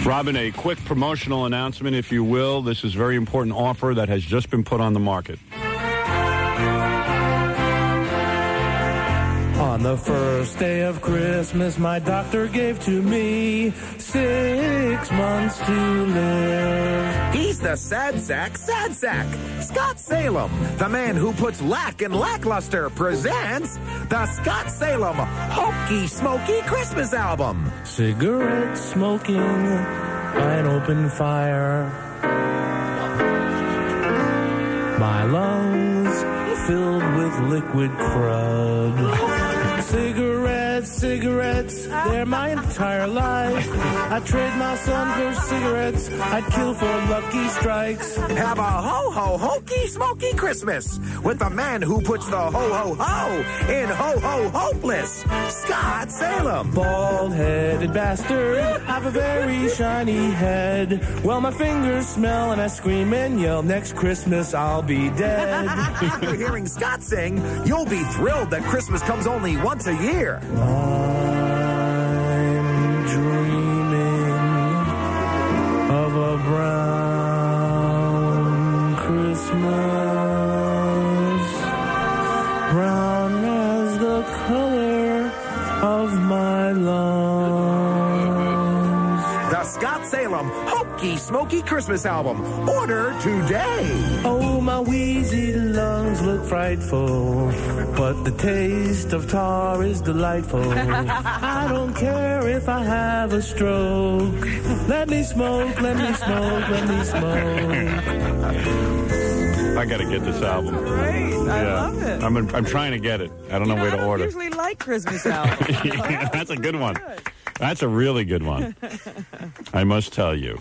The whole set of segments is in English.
Robin, a quick promotional announcement, if you will. This is a very important offer that has just been put on the market. On the first day of Christmas, my doctor gave to me 6 months to live. He's the sad sack. Scott Salem, the man who puts lack in lackluster, presents the Scott Salem Hokey Smokey Christmas album. Cigarette smoking by an open fire. My lungs filled with liquid crud. Cigarettes, they're my entire life. I'd trade my son for cigarettes. I'd kill for Lucky Strikes. Have a ho-ho hokey smoky Christmas with the man who puts the ho-ho-ho in ho-ho-hopeless, Scott Salem. Bald-headed bastard, have a very shiny head. Well, my fingers smell and I scream and yell, next Christmas I'll be dead. After hearing Scott sing, you'll be thrilled that Christmas comes only once a year. I'm dreaming of a brown Christmas, brown as the color of my lungs. The Scott Salem Hokey Smoky Christmas album. Order today. Oh, my wheezy lungs look frightful, but the taste of tar is delightful. I don't care if I have a stroke. Let me smoke, let me smoke, let me smoke. I got to get this album. Great. I love it. I'm trying to get it. I don't know where to order. I don't usually like Christmas albums. Yeah, that's a good one. That's a really good one. I must tell you.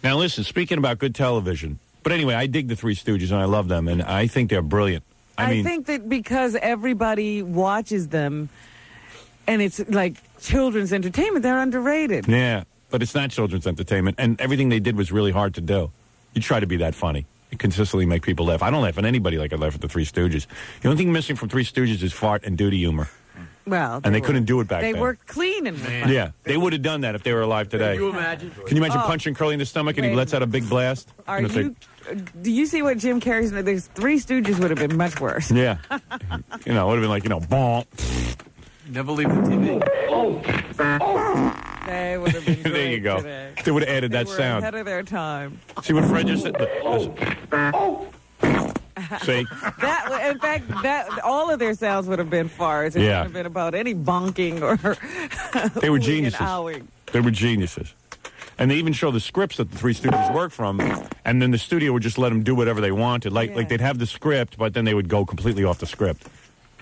Now, listen, speaking about good television, but anyway, I dig the Three Stooges, and I love them, and I think they're brilliant. I think that because everybody watches them, and it's like children's entertainment, they're underrated. Yeah, but it's not children's entertainment, and everything they did was really hard to do. You try to be that funny. You consistently make people laugh. I don't laugh at anybody like I laugh at the Three Stooges. The only thing missing from Three Stooges is fart and duty humor. Well, and they couldn't do it back then. They worked clean in the Yeah, they would have done that if they were alive today. Can you imagine? Can you imagine punching Curly in the stomach and he lets out a big blast? Do you see what Jim Carrey's... There's Three Stooges would have been much worse. Yeah. It would have been like, bonk. Never leave the TV. They would have been great. There you go. Today. They would have added that were sound. Ahead of their time. See what Fred just said? See? In fact, all of their sounds would have been farts. It wouldn't have been about any bonking or they were geniuses. Owing. They were geniuses. And they even show the scripts that the Three Stooges worked from, and then the studio would just let them do whatever they wanted. Like they'd have the script, but then they would go completely off the script.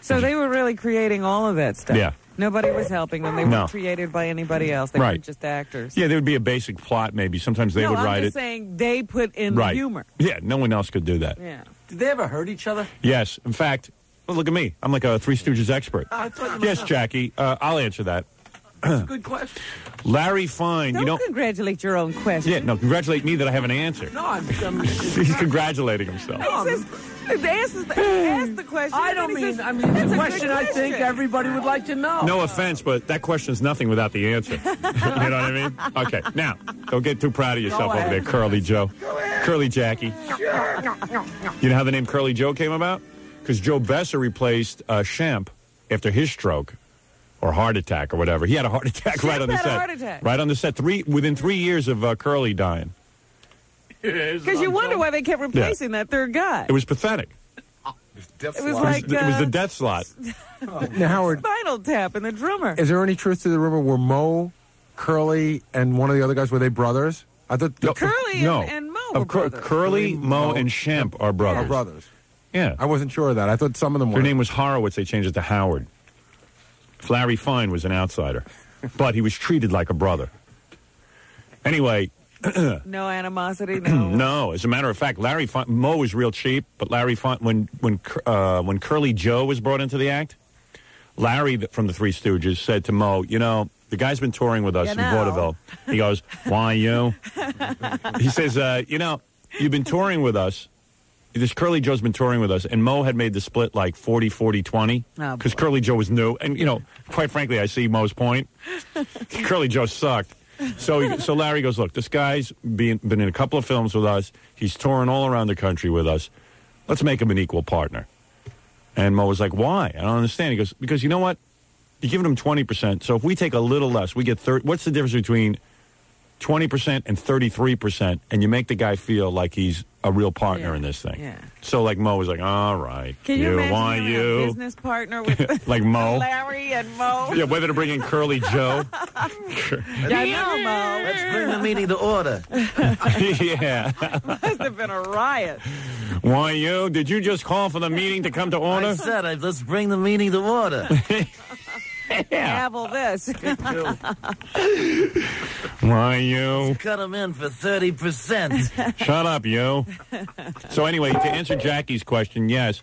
So they were really creating all of that stuff. Yeah. Nobody was helping them. They weren't created by anybody else. They were just actors. Yeah, there would be a basic plot maybe. Sometimes they would write it. I'm just saying they put in the humor. Yeah, no one else could do that. Yeah. Did they ever hurt each other? Yes. In fact, well, look at me. I'm like a Three Stooges expert. Yes, Jackie. I'll answer that. That's a good question. Larry Fine. Don't congratulate your own question. Yeah, no, congratulate me that I have an answer. No, I'm He's congratulating himself. Ask the question. I don't mean, it's a question I think everybody would like to know. No offense, but that question is nothing without the answer. You know what I mean? Okay, now, don't get too proud of yourself over there, Curly Joe. Curly Jackie. Sure. You know how the name Curly Joe came about? Because Joe Besser replaced Shemp after his stroke or heart attack or whatever. He had a heart attack right on the set. Had a heart attack. Right on the set. Within 3 years of Curly dying. Because you wonder why they kept replacing that third guy. It was pathetic. It was like it was the death slot. Now, Howard, Spinal Tap and the drummer. Is there any truth to the rumor? Were Mo, Curly, and one of the other guys, were they brothers? I thought Curly and Mo were brothers. Curly, Mo, and Shemp are brothers. Are brothers. Yeah. I wasn't sure of that. I thought some of them were. Their name was Horowitz. They changed it to Howard. Larry Fine was an outsider, but he was treated like a brother. Anyway. No animosity, no. No, as a matter of fact, Larry Fine, Mo was real cheap, but Larry Fine, when Curly Joe was brought into the act, Larry from the Three Stooges said to Mo, the guy's been touring with us in vaudeville. He goes, why you? He says, you've been touring with us. this Curly Joe's been touring with us, and Mo had made the split like 40-40-20 because Curly Joe was new. And, quite frankly, I see Mo's point. Curly Joe sucked. So Larry goes, look, this guy's been in a couple of films with us. He's touring all around the country with us. Let's make him an equal partner. And Mo was like, why? I don't understand. He goes, because you know what? You're giving him 20%. So if we take a little less, we get 30. What's the difference between 20% and 33%? And you make the guy feel like he's a real partner in this thing. Yeah. So like Mo was like, all right. Can you imagine a business partner with like Mo? Larry and Mo? Yeah, whether to bring in Curly Joe. Yeah, Mo. Let's bring the meeting to order. Yeah. Must have been a riot. Why you? Did you just call for the meeting to come to order? I said, let's bring the meeting to order. Gavel this. Why you? Let's cut him in for 30%. Shut up, you. So anyway, to answer Jackie's question, yes.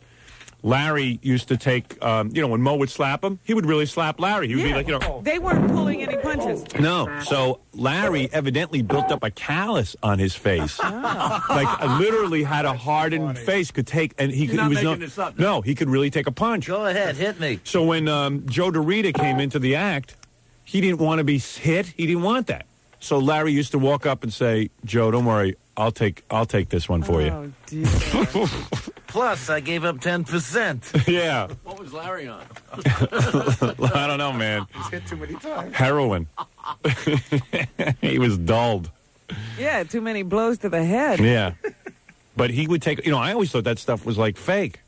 Larry used to take, when Mo would slap him, he would really slap Larry. He would be like, They weren't pulling any punches. No. So Larry evidently built up a callus on his face. Like, literally had a hardened face. Could take, and he could. You're not he was making this up. No, he could really take a punch. Go ahead, hit me. So when Joe DeRita came into the act, he didn't want to be hit. He didn't want that. So Larry used to walk up and say, Joe, don't worry. I'll take this one for you. Oh, dear. Plus, I gave up 10%. Yeah. What was Larry on? I don't know, man. He's hit too many times. Heroin. He was dulled. Yeah, too many blows to the head. Yeah. But he would take, I always thought that stuff was like fake.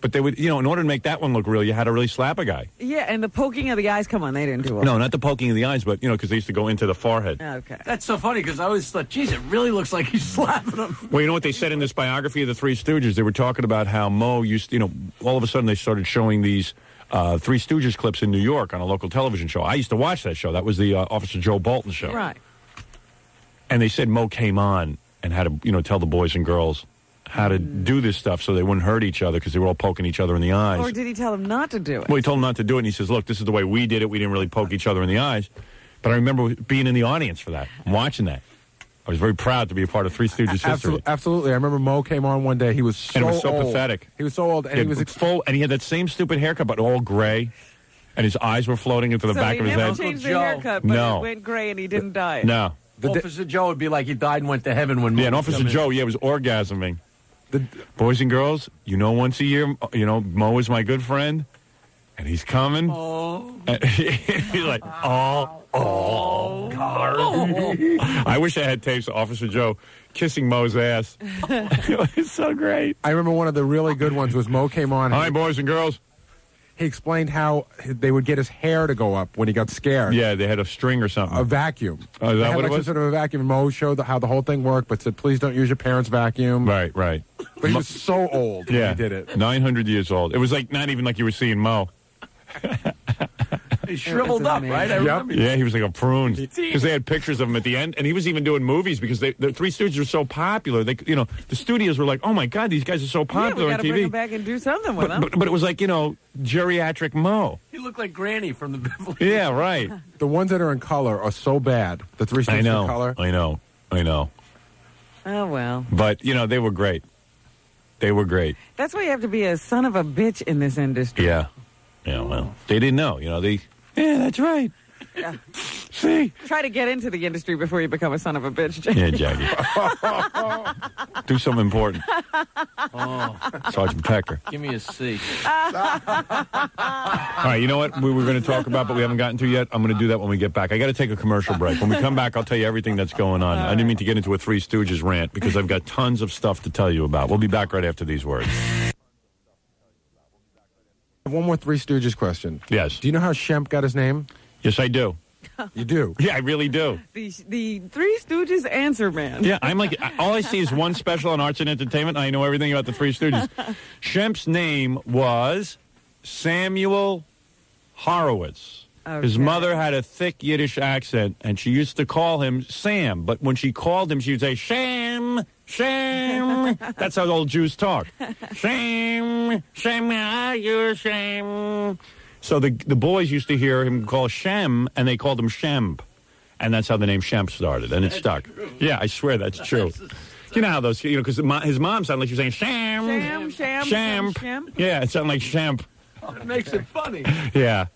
But they would, in order to make that one look real, you had to really slap a guy. Yeah, and the poking of the eyes, come on, they didn't do it. No, not the poking of the eyes, but, because they used to go into the forehead. Okay. That's so funny because I always thought, geez, it really looks like he's slapping him. Well, you know what they said in this biography of the Three Stooges? They were talking about how Mo used to, all of a sudden they started showing these Three Stooges clips in New York on a local television show. I used to watch that show. That was the Officer Joe Bolton show. Right. And they said Mo came on and had to, tell the boys and girls how to do this stuff so they wouldn't hurt each other because they were all poking each other in the eyes. Or did he tell them not to do it? Well, he told them not to do it, and he says, look, this is the way we did it. We didn't really poke each other in the eyes. But I remember being in the audience for that, watching that. I was very proud to be a part of Three Stooges history. Absolutely. I remember Mo came on one day. He was so and it was so old. pathetic. He was so old, and he was full, and he had that same stupid haircut, but all gray, and his eyes were floating into the back of his head. So he never changed the haircut, but it went gray and he didn't die. No. Officer Joe would be like he died and went to heaven when. Yeah, and Officer Joe, was orgasming. Boys and girls, once a year, Mo is my good friend, and he's coming. Oh. He's like, oh. I wish I had tapes of Officer Joe kissing Mo's ass. It was so great. I remember one of the really good ones was Mo came on. Hi, boys and girls. He explained how they would get his hair to go up when he got scared. Yeah, they had a string or something. A vacuum. Oh, is that they had what it some was? sort of a vacuum. Mo showed how the whole thing worked, but said, please don't use your parents' vacuum. Right. But he was so old when he did it. 900 years old. It was like not even like you were seeing Mo. He shriveled up, right? I remember. Yeah, he was like a prune. Because they had pictures of him at the end, and he was even doing movies because the Three Stooges were so popular. They, the studios were like, "Oh my God, these guys are so popular we on gotta TV." Bring him back and do something with him. But it was like geriatric Mo. He looked like Granny from the Beverly. Yeah, right. The ones that are in color are so bad. The Three Stooges in color. I know. Oh well. But they were great. They were great. That's why you have to be a son of a bitch in this industry. Yeah. Yeah. Well, they didn't know. Yeah, that's right. Yeah. See? Try to get into the industry before you become a son of a bitch, Jackie. Yeah, Jackie. Do something important. Sergeant Pecker. Give me a C. All right, you know what we were going to talk about, but we haven't gotten to yet? I'm going to do that when we get back. I got to take a commercial break. When we come back, I'll tell you everything that's going on. I didn't mean to get into a Three Stooges rant because I've got tons of stuff to tell you about. We'll be back right after these words. One more Three Stooges question. Yes. Do you know how Shemp got his name? Yes, I do. You do? Yeah, I really do. The Three Stooges answer man. Yeah, I'm like, all I see is one special on Arts and Entertainment, and I know everything about the Three Stooges. Shemp's name was Samuel Horowitz. Okay. His mother had a thick Yiddish accent, and she used to call him Sam. But when she called him, she would say, Sham, Sham. That's how old Jews talk. Sham, Sham, are you Sham? So the boys used to hear him call Shem, and they called him Shemp. And that's how the name Shemp started, and it stuck. True. Yeah, I swear that's true. You know how those, because his mom sounded like she was saying, Shemp. Yeah, it sounded like Shemp. It makes it funny. Yeah.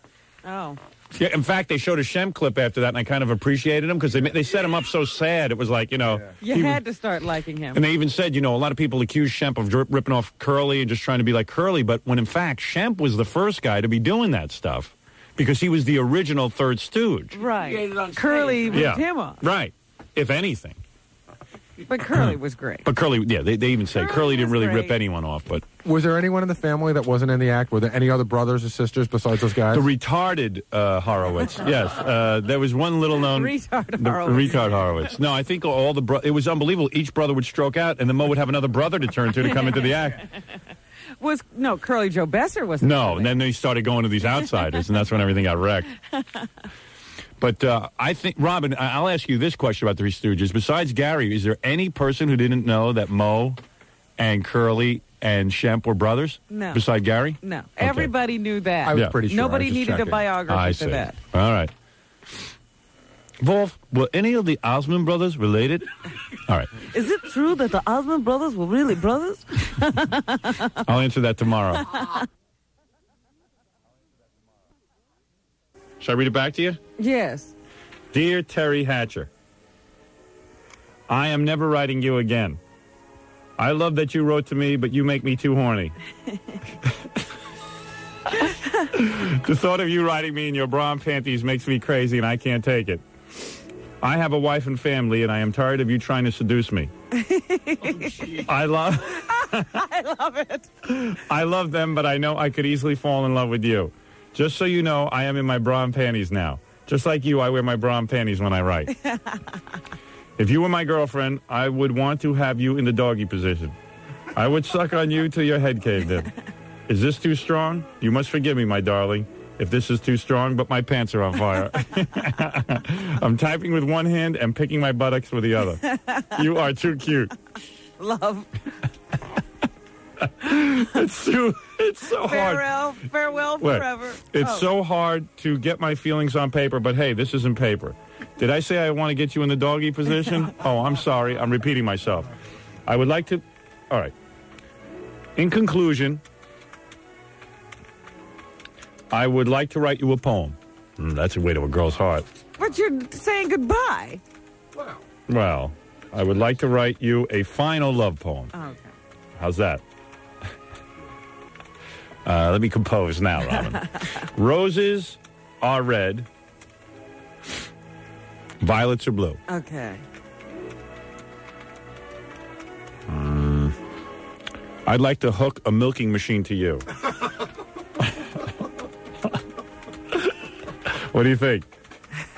Oh. Yeah, in fact, they showed a Shemp clip after that, and I kind of appreciated him because they set him up so sad. It was like, You had to start liking him. And they even said, a lot of people accuse Shemp of ripping off Curly and just trying to be like Curly, but when in fact, Shemp was the first guy to be doing that stuff because he was the original third stooge. Right. Curly ripped him off. Right. If anything. But Curly was great. But Curly, they even say Curly didn't really rip great. anyone off, but... Was there anyone in the family that wasn't in the act? Were there any other brothers or sisters besides those guys? The retarded Horowitz, yes. There was one little known... Retard Horowitz. No, I think all the... It was unbelievable. Each brother would stroke out, and then Mo would have another brother to turn to come into the act. Curly Joe Besser wasn't. No, and then they started going to these outsiders, and that's when everything got wrecked. But I think, Robin, I'll ask you this question about Three Stooges. Besides Gary, is there any person who didn't know that Mo and Curly and Shemp were brothers? No. Beside Gary? No. Okay. Everybody knew that. I was pretty sure. Nobody needed a biography for that. All right. Wolf, were any of the Osmond brothers related? All right. Is it true that the Osmond brothers were really brothers? I'll answer that tomorrow. Should I read it back to you? Yes. Dear Terry Hatcher, I am never writing you again. I love that you wrote to me, but you make me too horny. The thought of you writing me in your bra and panties makes me crazy, and I can't take it. I have a wife and family, and I am tired of you trying to seduce me. I love it. I love them, but I know I could easily fall in love with you. Just so you know, I am in my bra and panties now. Just like you, I wear my bra and panties when I write. If you were my girlfriend, I would want to have you in the doggy position. I would suck on you till your head caved in. Is this too strong? You must forgive me, my darling, if this is too strong, but my pants are on fire. I'm typing with one hand and picking my buttocks with the other. You are too cute. Love. It's so hard. Farewell forever. It's so hard to get my feelings on paper, but hey, this isn't paper. Did I say I want to get you in the doggy position? Oh, I'm sorry. I'm repeating myself. I would like to... All right. In conclusion, I would like to write you a poem. That's a way to a girl's heart. But you're saying goodbye. Well, I would like to write you a final love poem. Okay. How's that? Let me compose now, Robin. Roses are red. Violets are blue. Okay. I'd like to hook a milking machine to you. What do you think?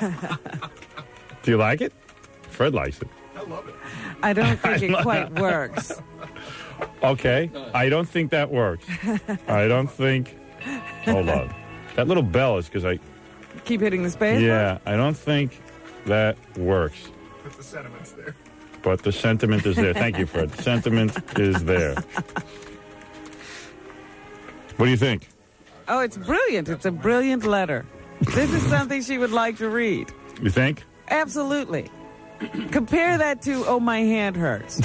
Do you like it? Fred likes it. I love it. I don't think it quite works. Okay. I don't think that works. I don't think... Hold on. That little bell is because I... Keep hitting the space? Yeah, I don't think that works. But the sentiment's there. But the sentiment is there. Thank you, Fred. The sentiment is there. What do you think? Oh, it's brilliant. It's a brilliant letter. This is something she would like to read. You think? Absolutely. Compare that to, oh, my hand hurts.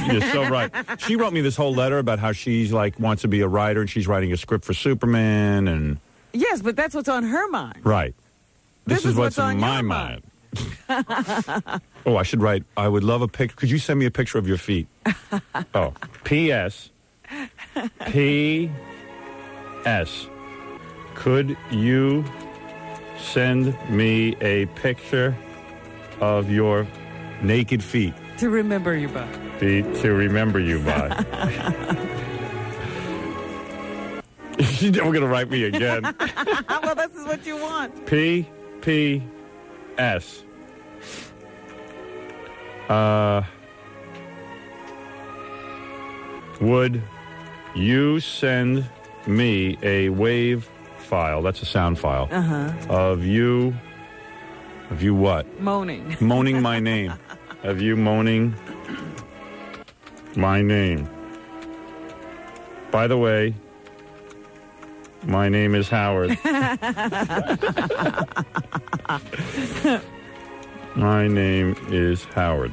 You're so right. She wrote me this whole letter about how she's like wants to be a writer and she's writing a script for Superman and... Yes, but that's what's on her mind. Right. This is what's on in my your mind. Oh, I should write, I would love a picture. Could you send me a picture of your feet? Oh, P.S. P.S. Could you send me a picture of your naked feet? To remember you by. To remember you by. She's never going to write me again. Well, this is what you want. P.P.S. Would you send me a wave file? That's a sound file. Of you what? Moaning. Moaning my name. Of you moaning my name. By the way, my name is Howard. My name is Howard.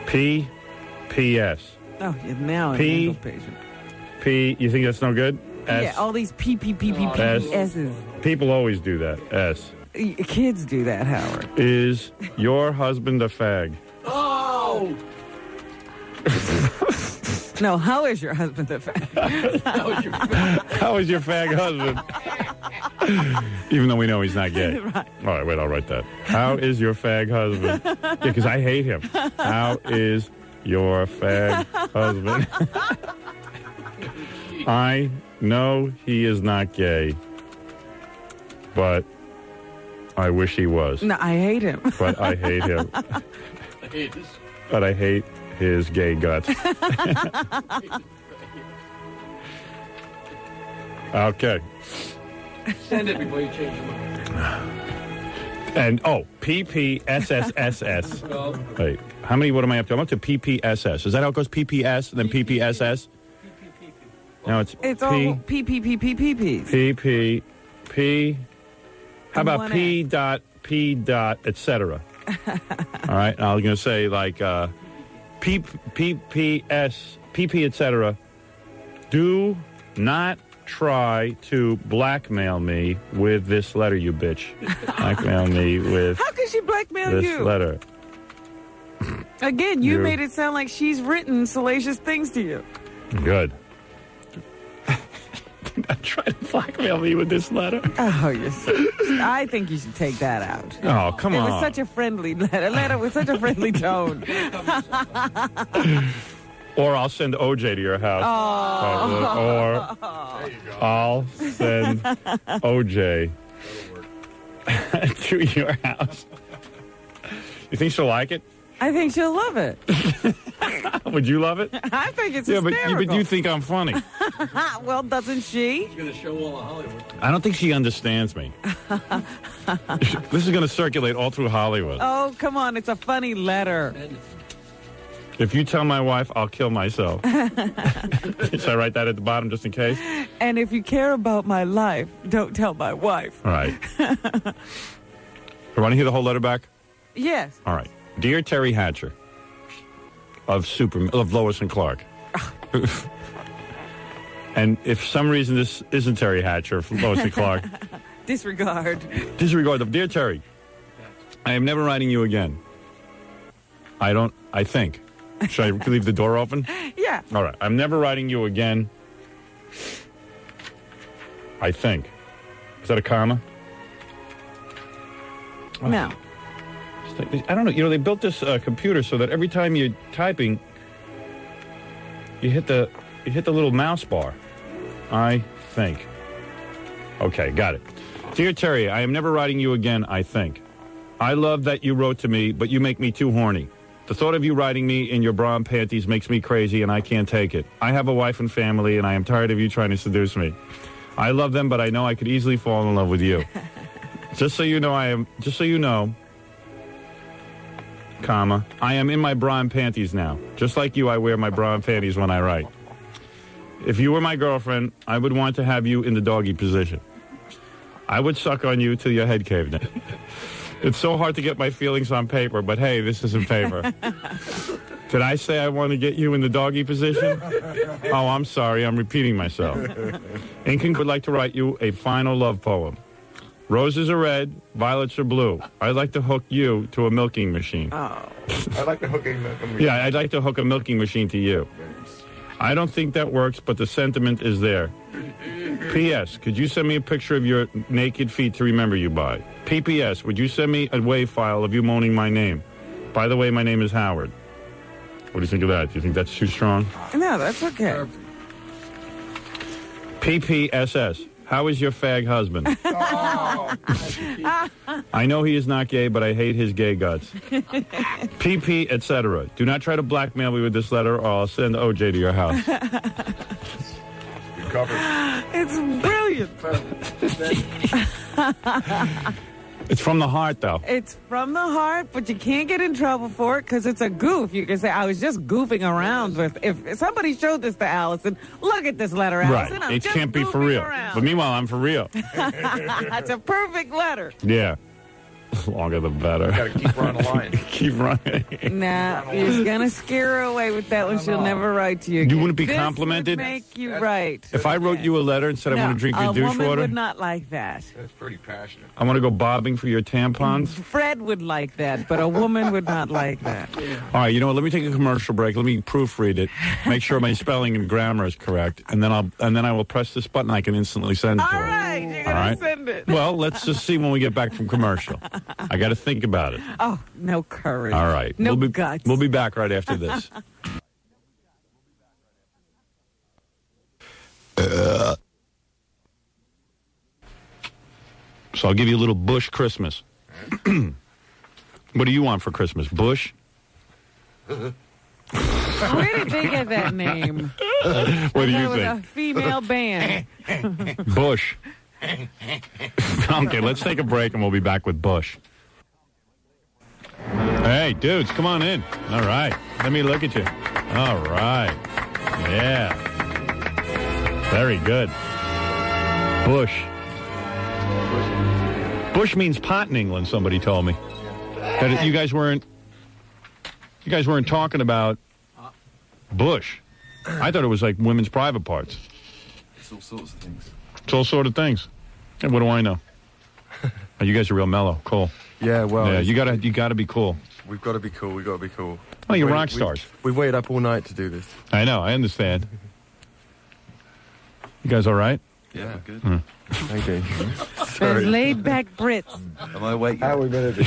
P.P.S. Oh, yeah, now I'm P- a mental patient. P. You think that's no good? S. Yeah, all these S's. People always do that. S. Kids do that, Howard. Is your husband a fag? Oh! No, how is your husband a fag? How is your fag husband? Even though we know he's not gay. Right. All right, wait, I'll write that. How is your fag husband? Yeah, because I hate him. How is your fag husband? I know he is not gay, but I wish he was. No, I hate him. But I hate him. But I hate his gay guts. Okay. Send it before you change your mind. And, PPSSSS. Well, Wait, what am I up to? I'm up to PPSS. Is that how it goes? PPS, then PPSS? No, it's all PPPPPs. P. How And about one P dot, etc.? All right, I'm going to say like PPS, PP, etc. Do not try to blackmail me with this letter, you bitch. Blackmail me with How can she blackmail this you? letter. Again, you made it sound like she's written salacious things to you. Good. Do not try to blackmail me with this letter. Oh, I think you should take that out. Oh, come It on. was such a friendly letter with such a friendly tone. Or I'll send OJ to your house. Or I'll send OJ to your house. You think she'll like it? I think she'll love it. Would you love it? I think it's But hysterical. you think I'm funny. Well, doesn't she? she's going to show all of Hollywood. I don't think she understands me. This is going to circulate all through Hollywood. Oh, come on. It's a funny letter. If you tell my wife, I'll kill myself. Should I write that at the bottom just in case? And if you care about my life, don't tell my wife. All right. You want to hear the whole letter back? Yes. All right. Dear Terry Hatcher of Lois and Clark. And if for some reason this isn't Terry Hatcher of Lois and Clark, Disregard. disregard them. Dear Terry, I am never writing you again. I think. Should I leave the door open? Yeah. All right. I'm never writing you again. I think. Is that a comma? No. I don't know. You know, they built this computer so that every time you're typing, you hit the little mouse bar. I think. Okay, got it. Dear Terry, I am never writing you again, I think. I love that you wrote to me, but you make me too horny. The thought of you writing me in your bra and panties makes me crazy, and I can't take it. I have a wife and family, and I am tired of you trying to seduce me. I love them, but I know I could easily fall in love with you. Just so you know, comma, I am in my bra and panties now. Just like you, I wear my bra and panties when I write. If you were my girlfriend, I would want to have you in the doggy position. I would suck on you till your head caved in. It's so hard to get my feelings on paper, but hey, this is in paper. Did I say I want to get you in the doggy position? Oh, I'm sorry, I'm repeating myself. Incan would like to write you a final love poem. Roses are red, violets are blue. I'd like to hook you to a milking machine. Oh. I'd like to hook a milking Yeah, I'd like to hook a milking machine to you. I don't think that works, but the sentiment is there. P.S. Could you send me a picture of your naked feet to remember you by? P.P.S. Would you send me a WAV file of you moaning my name? By the way, my name is Howard. What do you think of that? Do you think that's too strong? No, that's okay. P.P.S.S. How is your fag husband? I know he is not gay, but I hate his gay guts. PP, etc. Do not try to blackmail me with this letter, or I'll send OJ to your house. You're covered. It's brilliant. It's from the heart, though. It's from the heart, but you can't get in trouble for it because it's a goof. You can say, I was just goofing around with. If somebody showed this to Allison, look at this letter, Allison. Right. I'm It just can't be for goofing real. around. But meanwhile, I'm for real. It's a perfect letter. Yeah. longer the better. Got to keep her on the line. Keep running. Nah, you're gonna scare her away with that one. She'll never write to you again. You wouldn't be this complimented? Would make you right. If I wrote you a letter and said I want to drink your douche a woman water, would not like that. That's pretty passionate. I want to go bobbing for your tampons. Fred would like that, but a woman would not like that. All right, you know what? Let me take a commercial break. Let me proofread it, make sure my spelling and grammar is correct, and then I will press this button. I can instantly send it to All her. right, you're All gonna right? send it. Well, let's just see when we get back from commercial. I got to think about it. Oh, no courage. All right, No we'll be, guts. We'll be back right after this. So I'll give you a little Bush Christmas. What do you want for Christmas? Bush? Where did they get that name? What do you That was a think? female band. Bush. Okay, let's take a break and we'll be back with Bush. Hey, dudes, come on in. All right. Let me look at you. All right. Yeah. Very good. Bush. Bush means pot in England, somebody told me. That you guys weren't talking about Bush. I thought it was like women's private parts. It's all sorts of things. It's all sort of things. And what do I know? Oh, you guys are real mellow. Cool. Yeah, well, Yeah, you gotta be cool. we've got to be cool. We've got to be cool. Oh, you're We- rock stars. We've waited up all night to do this. I know. I understand. You guys all right? Yeah, good. Thank you. Those laid-back Brits. Am I awake? How we better do?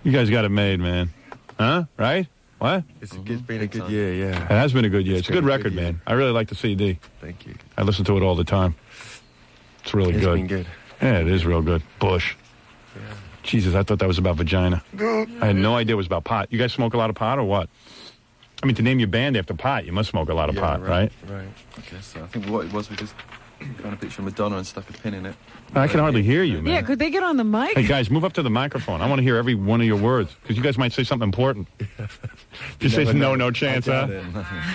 You guys got it made, man. Huh? Right? What? It's been a good year, yeah. It has been a good year. It's a been good a record, good year. man. I really like the CD. Thank you. I listen to it all the time. It's really It's good. been good. Yeah, it is real good. Bush. Jesus, I thought that was about vagina. I had no idea it was about pot. You guys smoke a lot of pot or what? I mean, to name your band after pot, you must smoke a lot of pot, right? Right. Okay, so I think what it was, we just found a picture of Madonna and stuck a pin in it. I can hardly hear you, man. Yeah, could they get on the mic? Hey, guys, move up to the microphone. I want to hear every one of your words, because you guys might say something important. You say never know. no chance, huh?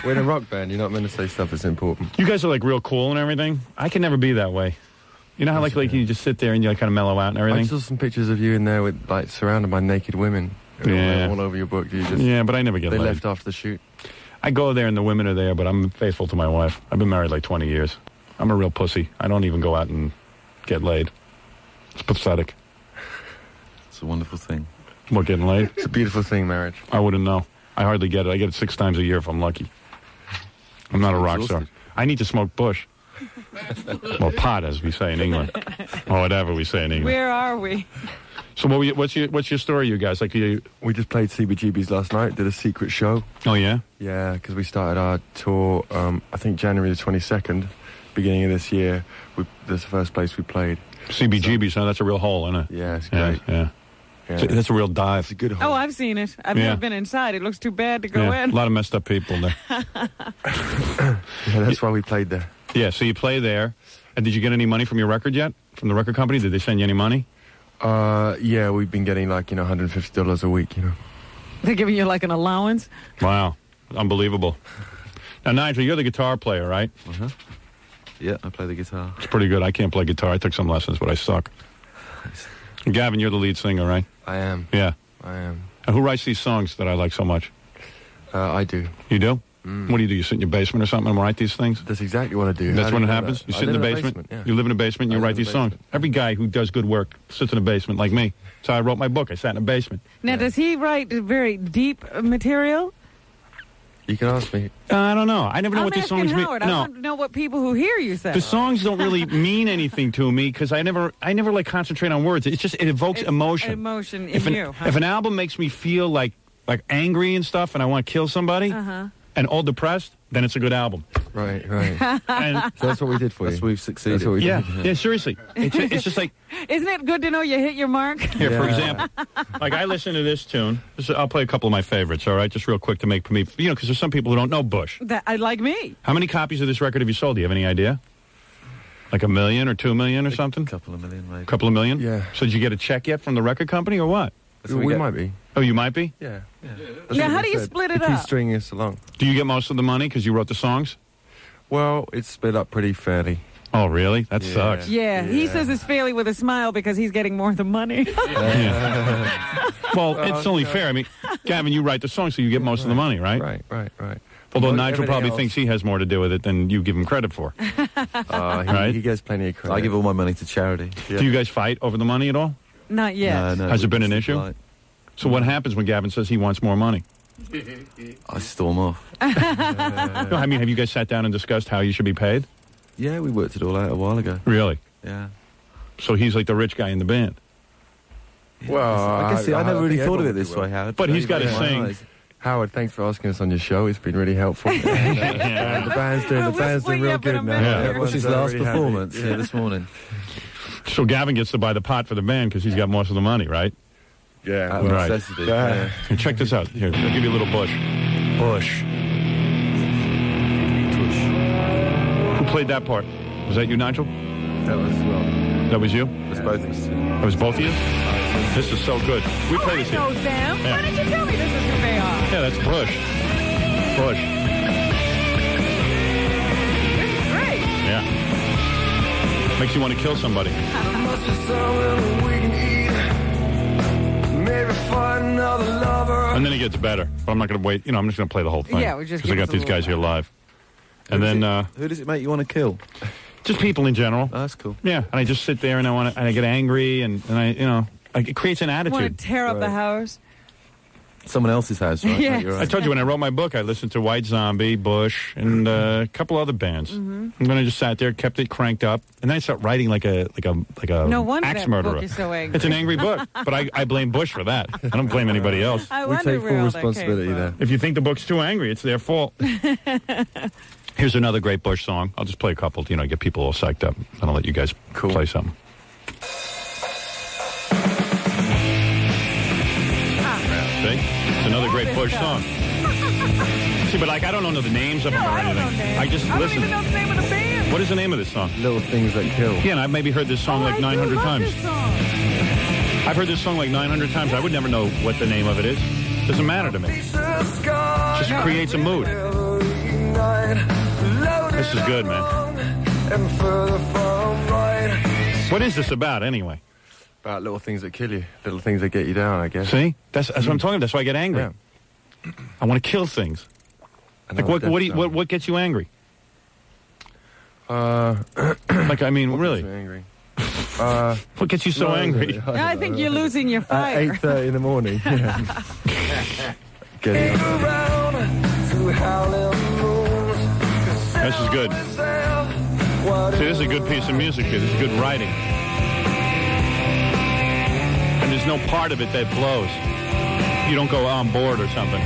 We're in a rock band. You're not meant to say stuff that's important. You guys are, like, real cool and everything. I can never be that way. You know how, like you just sit there and you like, kind of mellow out and I everything? saw some pictures of you in there with, like, surrounded by naked women. Yeah. All over your book. You just, Yeah, but I never get They laid. left after the shoot. I go there and the women are there, but I'm faithful to my wife. I've been married like 20 years. I'm a real pussy. I don't even go out and get laid. It's pathetic. It's a wonderful thing. What, getting laid? It's a beautiful thing, marriage. I wouldn't know. I hardly get it. I get it 6 times a year if I'm lucky. I'm not a rock star. I need to smoke bush. Well, pot, as we say in England. Or whatever we say in England. Where are we? So what's your story, you guys? Like you? We just played CBGB's last night, did a secret show. Oh, yeah? Yeah, because we started our tour, I think January the 22nd, beginning of this year. That's the first place we played. CBGB, so that's a real hole, isn't it? Yeah, it's Yeah, great. yeah. Yeah. That's a real dive. It's a good hole. Oh, I've seen it. I've Yeah. never been inside. It looks too bad to go Yeah, in. a lot of messed up people there. Yeah, that's why we played there. Yeah, so you play there. And did you get any money from your record yet? From the record company? Did they send you any money? Yeah, we've been getting like, $150 a week, They're giving you like an allowance. Wow. Unbelievable. Now, Nigel, you're the guitar player, right? Uh-huh. Yeah, I play the guitar. It's pretty good. I can't play guitar. I took some lessons, but I suck. Gavin, you're the lead singer, right? I am. Yeah. I am. And who writes these songs that I like so much? I do. You do? What do? You sit in your basement or something and write these things? That's exactly what I do. That's How when do it you know happens? that? You I sit in the live basement? yeah. You live in a basement and you I write live in these a songs? basement. Every guy who does good work sits in a basement like me. So I wrote my book. I sat in a basement. Now, does he write very deep material? You can ask me. I don't know. I never know I'm what these asking songs mean. Howard. I No. want to know what people who hear you say. The songs don't really mean anything to me because I never like concentrate on words. It's just it evokes It's emotion. Emotion in If an, you. Huh? if an album makes me feel like angry and stuff, and I want to kill somebody, and all depressed, then it's a good album. Right, right. And So that's what we did for That's you. we've succeeded. That's what we yeah, did. yeah, seriously, it's just like Isn't it good to know you hit your mark? here, for example, like I listen to this tune. I'll play a couple of my favorites. All right, just real quick to make me, because there's some people who don't know Bush. Like me. How many copies of this record have you sold? Do you have any idea? Like 1 million or 2 million or something? A couple of million, maybe. A couple of million? Yeah. So did you get a check yet from the record company or what? That's what We get. might be. Oh, you might be? Yeah. Now, how do you split it He keeps up? stringing us along. Do you get most of the money because you wrote the songs? Well, it's split up pretty fairly. Oh, really? That sucks. Yeah, he says it's failing with a smile because he's getting more of the money. Well, it's only fair. I mean, Gavin, you write the song, so you get most of the money, right? Right. Although Nigel probably thinks he has more to do with it than you give him credit for. Right? He gets plenty of credit. I give all my money to charity. Yeah. Do you guys fight over the money at all? Not yet. No. Has it been an issue? So what happens when Gavin says he wants more money? I storm off. No, I mean, have you guys sat down and discussed how you should be paid? Yeah, we worked it all out a while ago. Really? Yeah. So he's like the rich guy in the band. Well, I guess I never really think thought of it everyone this would do way, Howard. But he's got to sing. Howard, thanks for asking us on your show. It's been really helpful. The band's doing real good now. Yeah. That was his last performance this morning. So Gavin gets to buy the pot for the band because he's got most of the money, right? Yeah. Out of necessity. Here, check this out. Here, I'll give you a little bush. Bush. Who played that part? Was that you, Nigel? That was That was you? That's both of us. That was both of you? This is so good. We play this I know here. them. Yeah. Why did you tell me this is who they are? Yeah, that's Bush. Bush. This is great. Yeah. Makes you want to kill somebody. And then it gets better. But I'm not going to wait. I'm just going to play the whole thing. Yeah, we just because I got these guys here live. And then who does it make you want to kill? just people in general. Oh, that's cool. Yeah, and I just sit there and I get angry and it creates an attitude. Want to tear up the house? Someone else's house, right? Yes. You're right. I told you when I wrote my book, I listened to White Zombie, Bush, and a couple other bands. And then I just sat there, kept it cranked up, and then I started writing like a No wonder axe that murderer. book is so angry. It's an angry book, but I blame Bush for that. I don't blame anybody else. I We wonder take where full all that came responsibility from. there. If you think the book's too angry, it's their fault. Here's another great Bush song. I'll just play a couple, get people all psyched up. Then I'll let you guys play something. See? It's another great Bush song. See, but I don't know the names of them or I don't anything. know names. I just I don't listen. even know the name of the band. What is the name of this song? Little Things That Kill. Yeah, and I've maybe heard this song like 900 times. I've heard this song like 900 times. I would never know what the name of it is. Doesn't matter to me. Just creates a mood. This is good, man. What is this about, anyway? About little things that kill you. Little things that get you down, I guess. See? That's what I'm talking about. That's why I get angry. Yeah. I want to kill things. Like, what gets you angry? Like, I mean, really? Angry. What gets you so angry? I think you're losing your At fire. 8:30 in the morning. Getting This is good. See, this is a good piece of music here. This is good writing. And there's no part of it that blows. You don't go on board or something.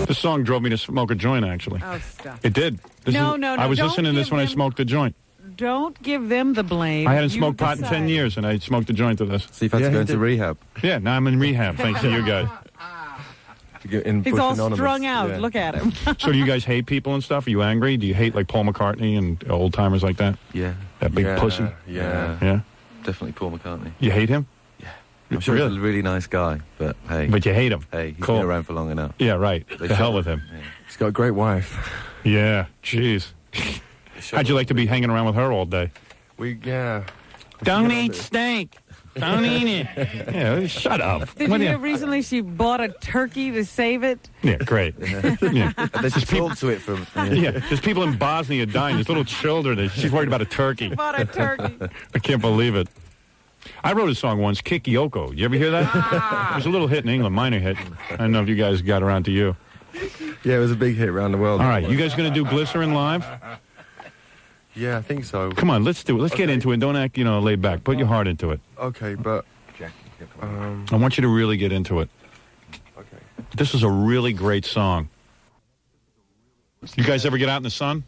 This song drove me to smoke a joint, actually. Oh, stop. It did. No. I was Don't listening to this give when I them- smoked the joint. Don't give them the blame. I hadn't You smoked pot in 10 decide. years, and I smoked a joint to this. So you've had to go into rehab. Yeah, now I'm in rehab, thanks to you guys. He's all strung out. Yeah. Look at him. So do you guys hate people and stuff? Are you angry? Do you hate, like, Paul McCartney and old-timers like that? Yeah. That big pussy? Yeah. Yeah? Definitely Paul McCartney. You hate him? I'm sure Really? he's a really nice guy, but hey. But you hate him? Hey, he's Cool. been around for long enough. Yeah, right. They The hell should- with him. Yeah. He's got a great wife. Yeah, jeez. How'd you like to be hanging around with her all day? Don't eat steak. Don't eat it. Yeah, shut up. Did What you do hear recently she bought a turkey to save it? Yeah, great. Yeah. They just talk to it from. Yeah, there's people in Bosnia dying. There's little children. She's worried about a turkey. Bought a turkey. I can't believe it. I wrote a song once, Kick Yoko. You ever hear that? It was a little hit in England, minor hit. I don't know if you guys got around to you. Yeah, it was a big hit around the world. All right, you guys going to do Glycerin live? Yeah, I think so. Come on, let's do it. Let's get into it. Don't act, laid back. Put your heart into it. Okay, but... I want you to really get into it. Okay. This is a really great song. You guys ever get out in the sun?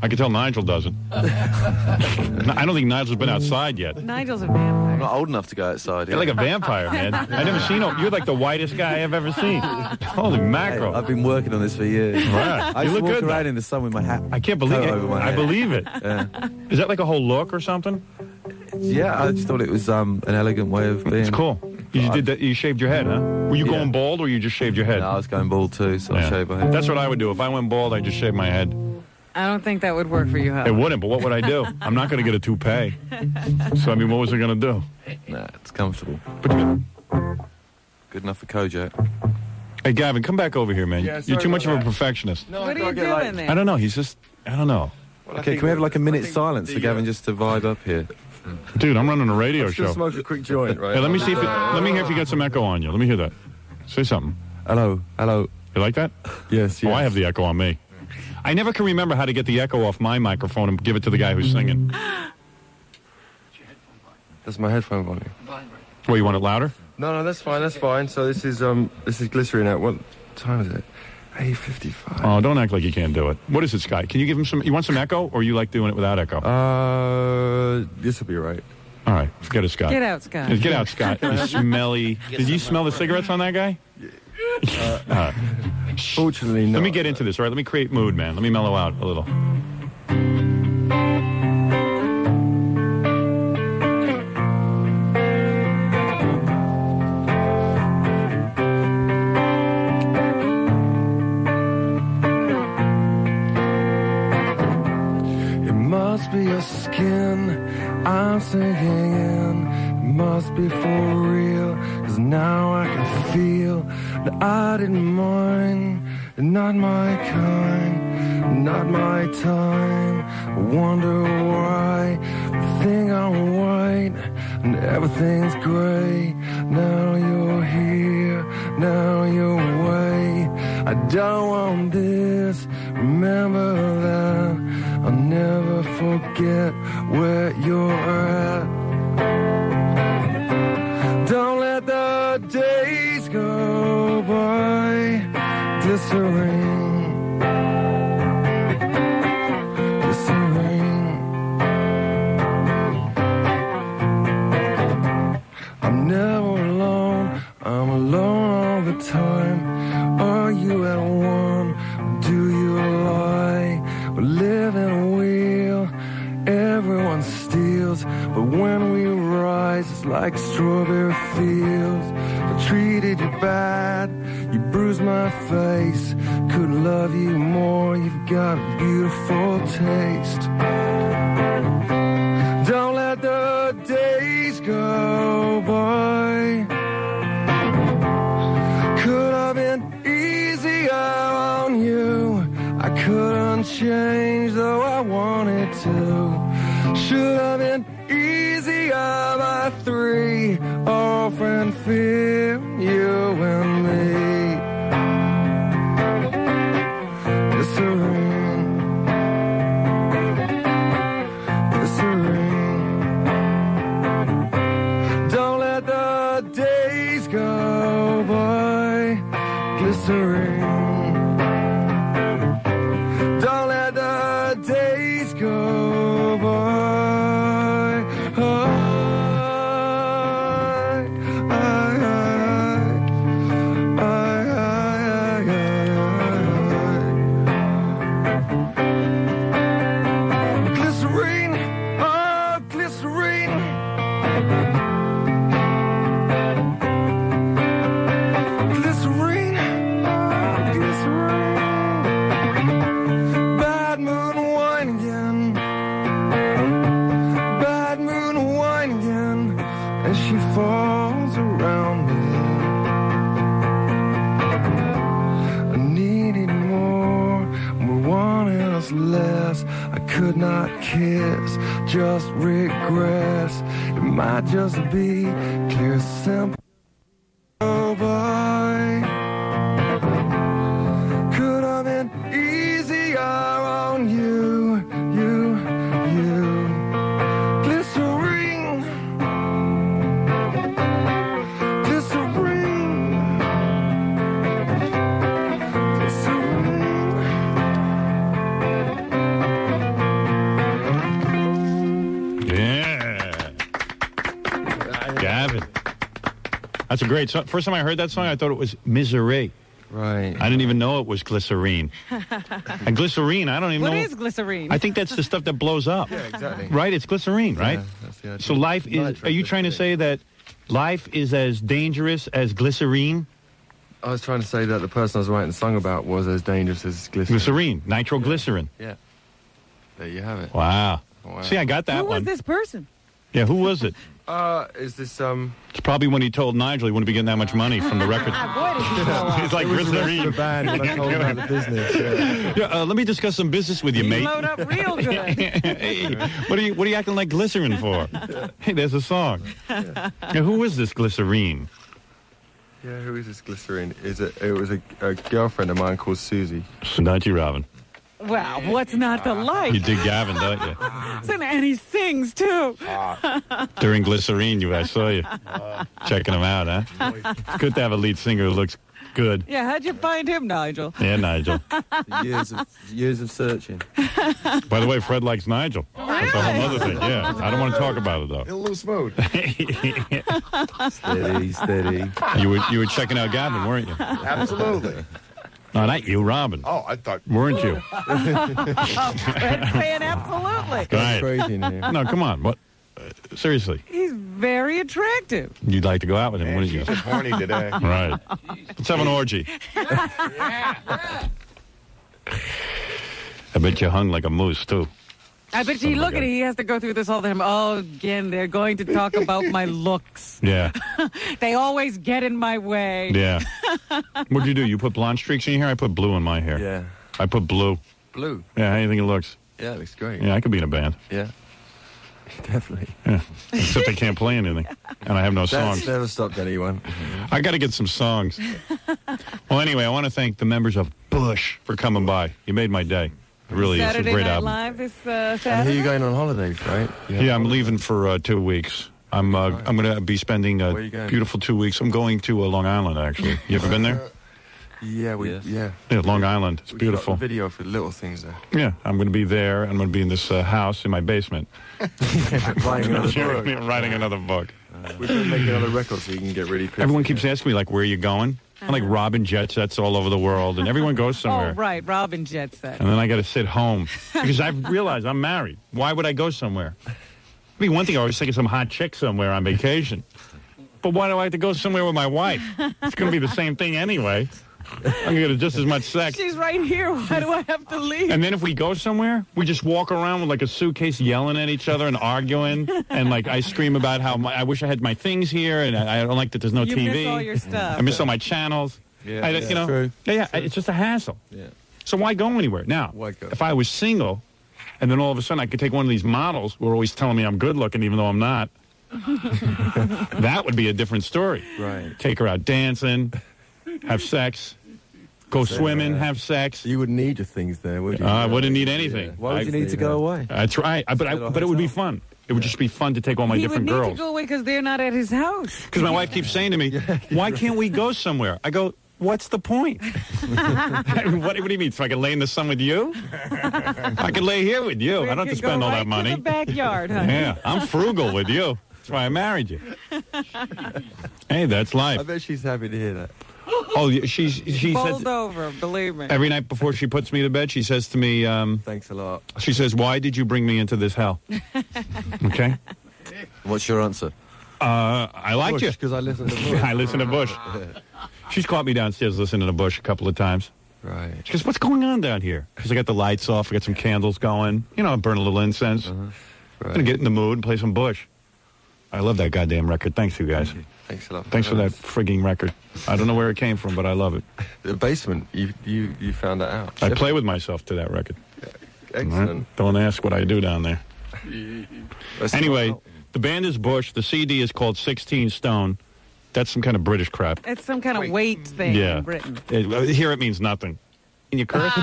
I can tell Nigel doesn't. I don't think Nigel's been outside yet. Nigel's a vampire. I'm not old enough to go outside. You're like a vampire, man. I never seen you. You're like the whitest guy I've ever seen. Holy mackerel. I've been working on this for years. Right. I You just look walk good, around though. in the sun with my hat. I can't believe coat it. over my I head. believe it. Is that like a whole look or something? Yeah, I just thought it was an elegant way of being. It's cool. You did that. You shaved your head, huh? Were you going bald, or you just shaved your head? No, I was going bald too, so I shaved my head. That's what I would do. If I went bald, I'd just shave my head. I don't think that would work for you, It wouldn't, but what would I do? I'm not going to get a toupee. So, I mean, what was I going to do? Nah, it's comfortable. Good enough for Kojak. Hey, Gavin, come back over here, man. Yeah, You're too much of a perfectionist. No, What are you doing there? I don't know. He's just, I don't know. Well, okay, can we have like a minute's silence for Gavin just to vibe up here? Dude, I'm running a radio Let's show. just smoke a quick joint, right? Hey, let me see if let me hear if you get some echo on you. Let me hear that. Say something. Hello, hello. You like that? Yes, Oh, I have the echo on me. I never can remember how to get the echo off my microphone and give it to the guy who's singing. That's my headphone volume. Well, you want it louder? No, that's fine. That's fine. So this is glycerin at what time is it? 8:55. Oh, don't act like you can't do it. What is it, Sky? Can you give him some? You want some echo, or you like doing it without echo? This will be right. All right, forget it, Scott. Get out, Scott. Get out, Scott. You smelly. Did you smell the cigarettes on that guy? Fortunately, not. Let me get into this, all right? Let me create mood, man. Let me mellow out a little. It must be your skin I'm sinking in. It must be for real, 'cause now I can feel that I didn't mind. Not my kind, not my time. I wonder why I think I'm white and everything's gray. Now you're here, now you're away. I don't want this, remember that. I'll never forget where you're at. Don't let the days go by. Glycerine, glycerine. I'm never alone, I'm alone all the time. Are you at one? Do you lie? We live in a wheel, everyone steals, but when we rise, it's like strawberry fields. I treated you bad, you bruised my face. Couldn't love you more, you've got a beautiful taste. Don't let the days go by. Could have been easier on you. I couldn't change, though I wanted to. Should have been easier by 3. Often fear, you and me. Glycerine, glycerine. Don't let the days go by. Glycerine. Don't let the days go by. Glycerine, oh, glycerine. Glycerine, oh, glycerine. Bad moon wine again. Bad moon wine again. As she falls around me. I needed more, more wanted us less. I could not kiss, just regress. It might just be clear, simple. Go by. Could have been easier on you, you. Glycerine, glycerine, glycerine. Yeah. Gavin. That's a great song. First time I heard that song, I thought it was Misery. Right. I didn't even know it was glycerine. And glycerine, I don't even know. What is glycerine? I think that's the stuff that blows up. Yeah, exactly. Right? It's glycerine, right? Yeah, that's the idea. So life is. Are you trying to say that Life is as dangerous as glycerine. I was trying to say that the person I was writing the song about was as dangerous as glycerin. Glycerine, nitroglycerin. Yeah. There you have it. Wow. See, I got that Who one. was this person? Yeah, who was it? Is this, It's probably when he told Nigel he wouldn't be getting that much money from the record. He's like, glycerine. the band when I told him about the business. Yeah. Let me discuss some business with you, You mate. load up real good. Hey, what are you acting like glycerin for? Hey, there's a song. Yeah, who is this glycerine? Yeah, who is this glycerin? It was a girlfriend of mine called Susie. Don't you, Robin? Wow, what's not to like? You dig Gavin, don't you? And he sings, too. During Glycerine, I saw you checking him out, huh? It's good to have a lead singer who looks good. Yeah, how'd you find him, Nigel? Yeah, Nigel. Years of searching. By the way, Fred likes Nigel. That's a whole other thing, yeah. I don't want to talk about it, though. In a loose mode. Steady. You were checking out Gavin, weren't you? Absolutely. No, not you, Robin. Oh, I thought. Weren't you? Fred's saying absolutely. Right. Crazy in here. No, come on. What? Seriously. He's very attractive. You'd like to go out with him, Man, wouldn't you? she's just horny today. Right. Let's have an orgy. I bet you hung like a moose, too. I bet you look at it, he has to go through this all the time. Oh, again, they're going to talk about my looks. Yeah. They always get in my way. Yeah. What'd you do? You put blonde streaks in your hair? I put blue in my hair. Yeah. I put blue. Blue. Yeah, how do you think it looks? Yeah, it looks great. Yeah, I could be in a band. Yeah. Definitely. Yeah. Except I can't play anything. And I have no songs. That's never stopped anyone. I got to get some songs. Well, anyway, I want to thank the members of Bush for coming by. You made my day. It really Saturday is a great Night album. Live this I Saturday? hear you're going on holidays, right? Yeah, I'm leaving for 2 weeks. I'm going to be spending Where a you going? beautiful 2 weeks. I'm going to Long Island, actually. You ever been there? Yeah, Yeah, Long Island. It's beautiful. We shot a video for little things there. Yeah, I'm going to be there. I'm going to be in this house in my basement. Writing another book. Writing another book. We're going to make another record so you can get really pissed. Everyone keeps asking me, like, where are you going? I'm like Robin jet sets all over the world, and everyone goes somewhere. Oh, right, Robin Jet Set. And then I got to sit home because I've realized I'm married. Why would I go somewhere? I mean, one thing I always think of some hot chick somewhere on vacation. But why do I have to go somewhere with my wife? It's going to be the same thing anyway. I'm going to get just as much sex. She's right here. Why do I have to leave? And then if we go somewhere, we just walk around with like a suitcase yelling at each other and arguing. And like I scream about how I wish I had my things here and I don't like that there's no You TV. miss all your stuff. I miss all my channels. Yeah, you know, true. yeah, it's just a hassle. Yeah. So why go anywhere? Now, Why go? if I was single and then all of a sudden I could take one of these models who are always telling me I'm good looking even though I'm not, that would be a different story. Right. Take her out dancing, have sex, go swimming, have sex. You wouldn't need your things there, would you? I wouldn't need anything. Why would you need to go away? That's right. But it would be fun. It would just be fun to take all my He different would need girls. to go away because they're not at his house. Because my wife keeps saying to me, why can't we go somewhere? I go, what's the point? what do you mean? So I can lay in the sun with you? I can lay here with you. I don't have to Go spend all right that money. to the backyard, honey. Yeah, I'm frugal with you. That's why I married you. Hey, that's I life. bet she's happy to hear that. Oh, she Fold said over, believe me. every night before she puts me to bed, she says to me, Thanks a lot. she says, why did you bring me into this hell? Okay? What's your answer? I liked you. Because I listen to Bush. I listen to Bush. She's caught me downstairs listening to Bush a couple of times. Right. She goes, what's going on down here? Because I got the lights off, I got some candles going. You know, I burn a little incense. I'm Right. going to get in the mood and play some Bush. I love that goddamn record. Thanks, you guys. Thanks a lot. Thanks for that frigging record. I don't know where it came from, but I love it. The basement. You found that out. I play with myself to that record. All Excellent. right? Don't ask what I do down there. Let's Anyway, go. the band is Bush. The CD is called 16 Stone. That's some kind of British crap. It's some kind of weight thing Yeah. in Britain. Here it means nothing. Can you curse?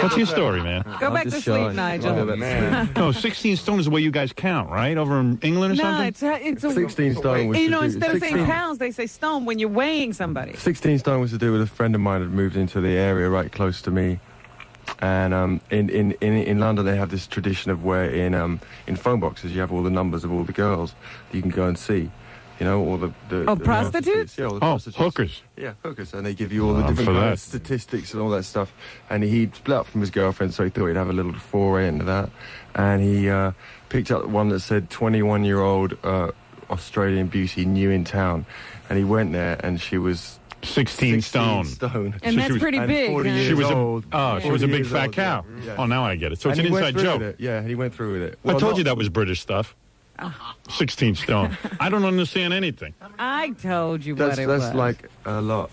What's your story, man? Go back to just sleep, shy. Nigel. Man. No, 16 stone is the way you guys count, right? Over in England or No, something? it's a 16 stone was You to know, do- instead of saying 16 pounds, they say stone when you're weighing somebody. 16 stone was to do with a friend of mine that moved into the area right close to me. And in London, they have this tradition of where in phone boxes you have all the numbers of all the girls that you can go and see. You know, all the prostitutes? Yeah, all the Oh, prostitutes. hookers. Yeah, hookers, and they give you all the I'm different for kind that. of statistics and all that stuff. And he'd split up from his girlfriend, so he thought he'd have a little foray into that. And he picked up one that said 21-year-old Australian beauty new in town, and he went there, and she was 16 stone. And that's pretty big. 40 huh? years She was old. she was a big years fat old, cow. yeah. Oh, now I get it. So it's And an he went inside through joke. with it. Yeah, he went through with it. I told you that was British stuff. 16 stone. I don't understand anything. I told you That's what it was. like a lot.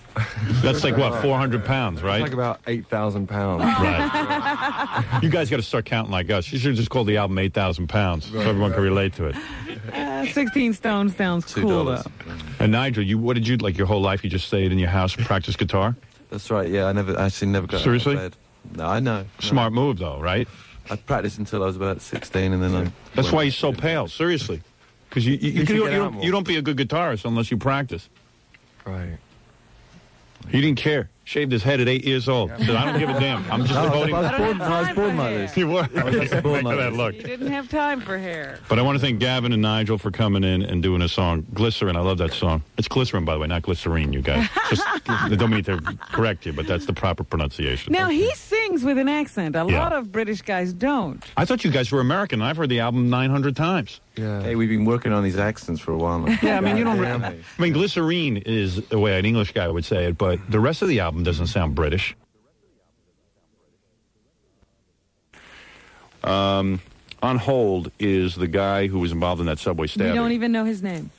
That's like, what, 400 pounds, right? It's like about 8,000 pounds. Right. You guys got to start counting like us. You should just call the album 8,000 pounds so everyone can relate to it. 16 stone sounds cool, though. And Nigel, what did you, like your whole life, you just stayed in your house and practiced guitar? That's right, yeah. I never got Seriously? out of bed. No, I know. Smart move, though, right? I practiced until I was about 16, and then That's why he's so pale, seriously. Because you don't be a good guitarist unless you practice. Right. He didn't care. Shaved his head at 8 years old. Said, I don't give a damn. I'm just voting. I was born like this. You were. I was just born like Look at that this. look. You didn't have time for hair. But I want to thank Gavin and Nigel for coming in and doing a song. Glycerin, I love that song. It's glycerin, by the way, not glycerine, you guys. Just, I don't mean to correct you, but that's the proper pronunciation. Now, he sings with an accent. A Yeah. lot of British guys don't. I thought you guys were American. I've heard the album 900 times. Yeah. Hey, we've been working on these accents for a while now. Yeah, I mean, you don't... Damn. I mean, glycerine is the way an English guy would say it, but the rest of the album doesn't sound British. On hold is the guy who was involved in that subway stabbing. We don't even know his name.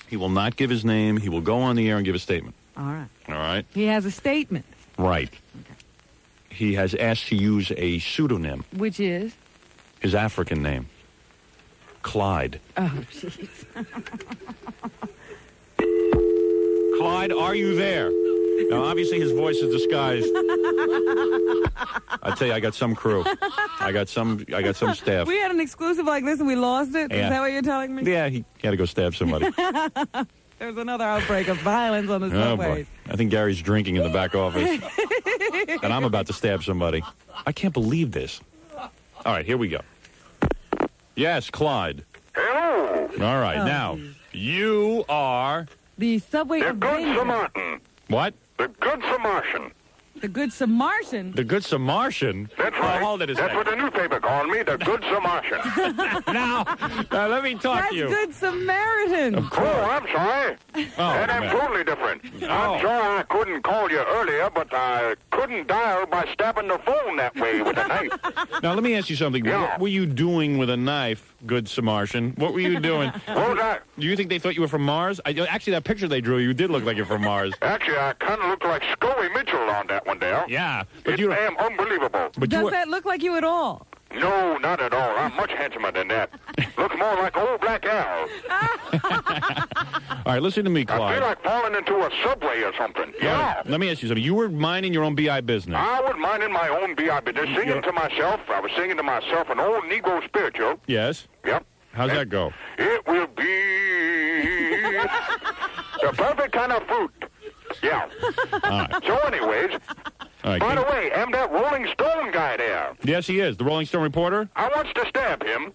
He will not give his name. He will go on the air and give a statement. All right. All right? He has a statement, Right. He has asked to use a pseudonym, which is... his African name, Clyde. Oh, jeez. Clyde, are you there? Now, obviously, his voice is disguised. I tell you, I got some crew. I got some staff. We had an exclusive like this and we lost it? Yeah. Is that what you're telling me? Yeah, he had to go stab somebody. There was another outbreak of violence on the Oh, subways. boy. I think Gary's drinking in the back office. And I'm about to stab somebody. I can't believe this. All right, here we go. Yes, Clyde. Hello. All right, now, you are... The subway The of Good danger. Samaritan. What? The Good Samaritan. The Good Samaritan. The Good Samaritan? That's Oh, right. hold it a That's second. what the newspaper called me, the Good Samaritan. Now, let me talk That's to you. Good Samaritan. Oh, I'm sorry. Oh, That's man. totally different. Oh. I'm sorry I couldn't call you earlier, but I couldn't dial by stabbing the phone that way with a knife. Now, let me ask you something. Yeah. What were you doing with a knife, Good Samaritan? What were you doing? What was that? Do you think they thought you were from Mars? Actually, that picture they drew, you did look like you're from Mars. Actually, I kind of looked like Scully Mitchell on that one there. Yeah. But It's you damn unbelievable. but you Does were, that look like you at all? No, not at all. I'm much handsomer than that. Looks more like old Black Al. All right, listen to me, I feel Clyde. like falling into a subway or something. Yeah. Let me ask you something. You were minding your own BI business. I was minding my own B.I. business, singing to myself. I was singing to myself an old Negro spiritual. Yes? Yep. How's that go? It will be the perfect kind of fruit. Yeah. All right. So anyways, All right. by the way, am that Rolling Stone guy there? Yes, he is. The Rolling Stone reporter? I wants to stab him.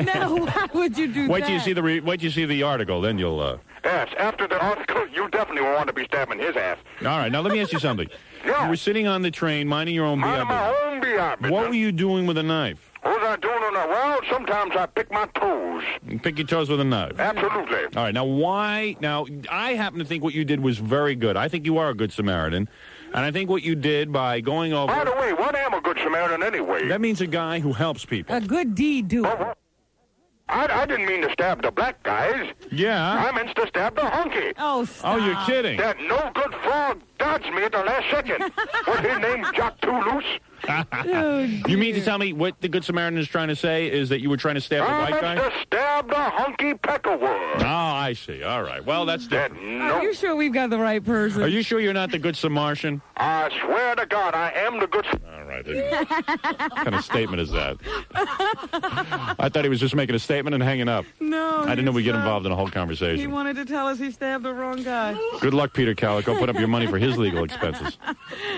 No, why would you do Wait that? till you see wait till you see the article, then you'll Yes, after the article, you definitely will want to be stabbing his ass. All right, now let me ask you something. Yeah. You were sitting on the train, minding your own BI Minding business. my own B.I. business. What were you doing with a knife? What was I doing on that? Well, sometimes I pick my toes. You pick your toes with a knife. Absolutely. All right, now why? Now, I happen to think what you did was very good. I think you are a good Samaritan. And I think what you did by going over... By the way, what am a good Samaritan anyway? That means a guy who helps people. A good deed doer. I didn't mean to stab the black guys. Yeah? I meant to stab the hunky. Oh, stop. Oh, you're kidding. That no-good frog dodged me at the last second. What's his name, Jock Toulouse? You mean to tell me what the Good Samaritan is trying to say is that you were trying to stab the I white meant guy? to stab the hunky peckerwood. Oh, I see. All right. Well, that's That different. Are you sure we've got the right person? Are you sure you're not the Good Samaritan? I swear to God, I am the good... All right. What kind of statement is that? I thought he was just making a statement and hanging up. No. I didn't know we'd get he's not. involved in a whole He conversation. wanted to tell us he stabbed the wrong guy. Good luck, Peter Calico. Put up your money for his legal expenses.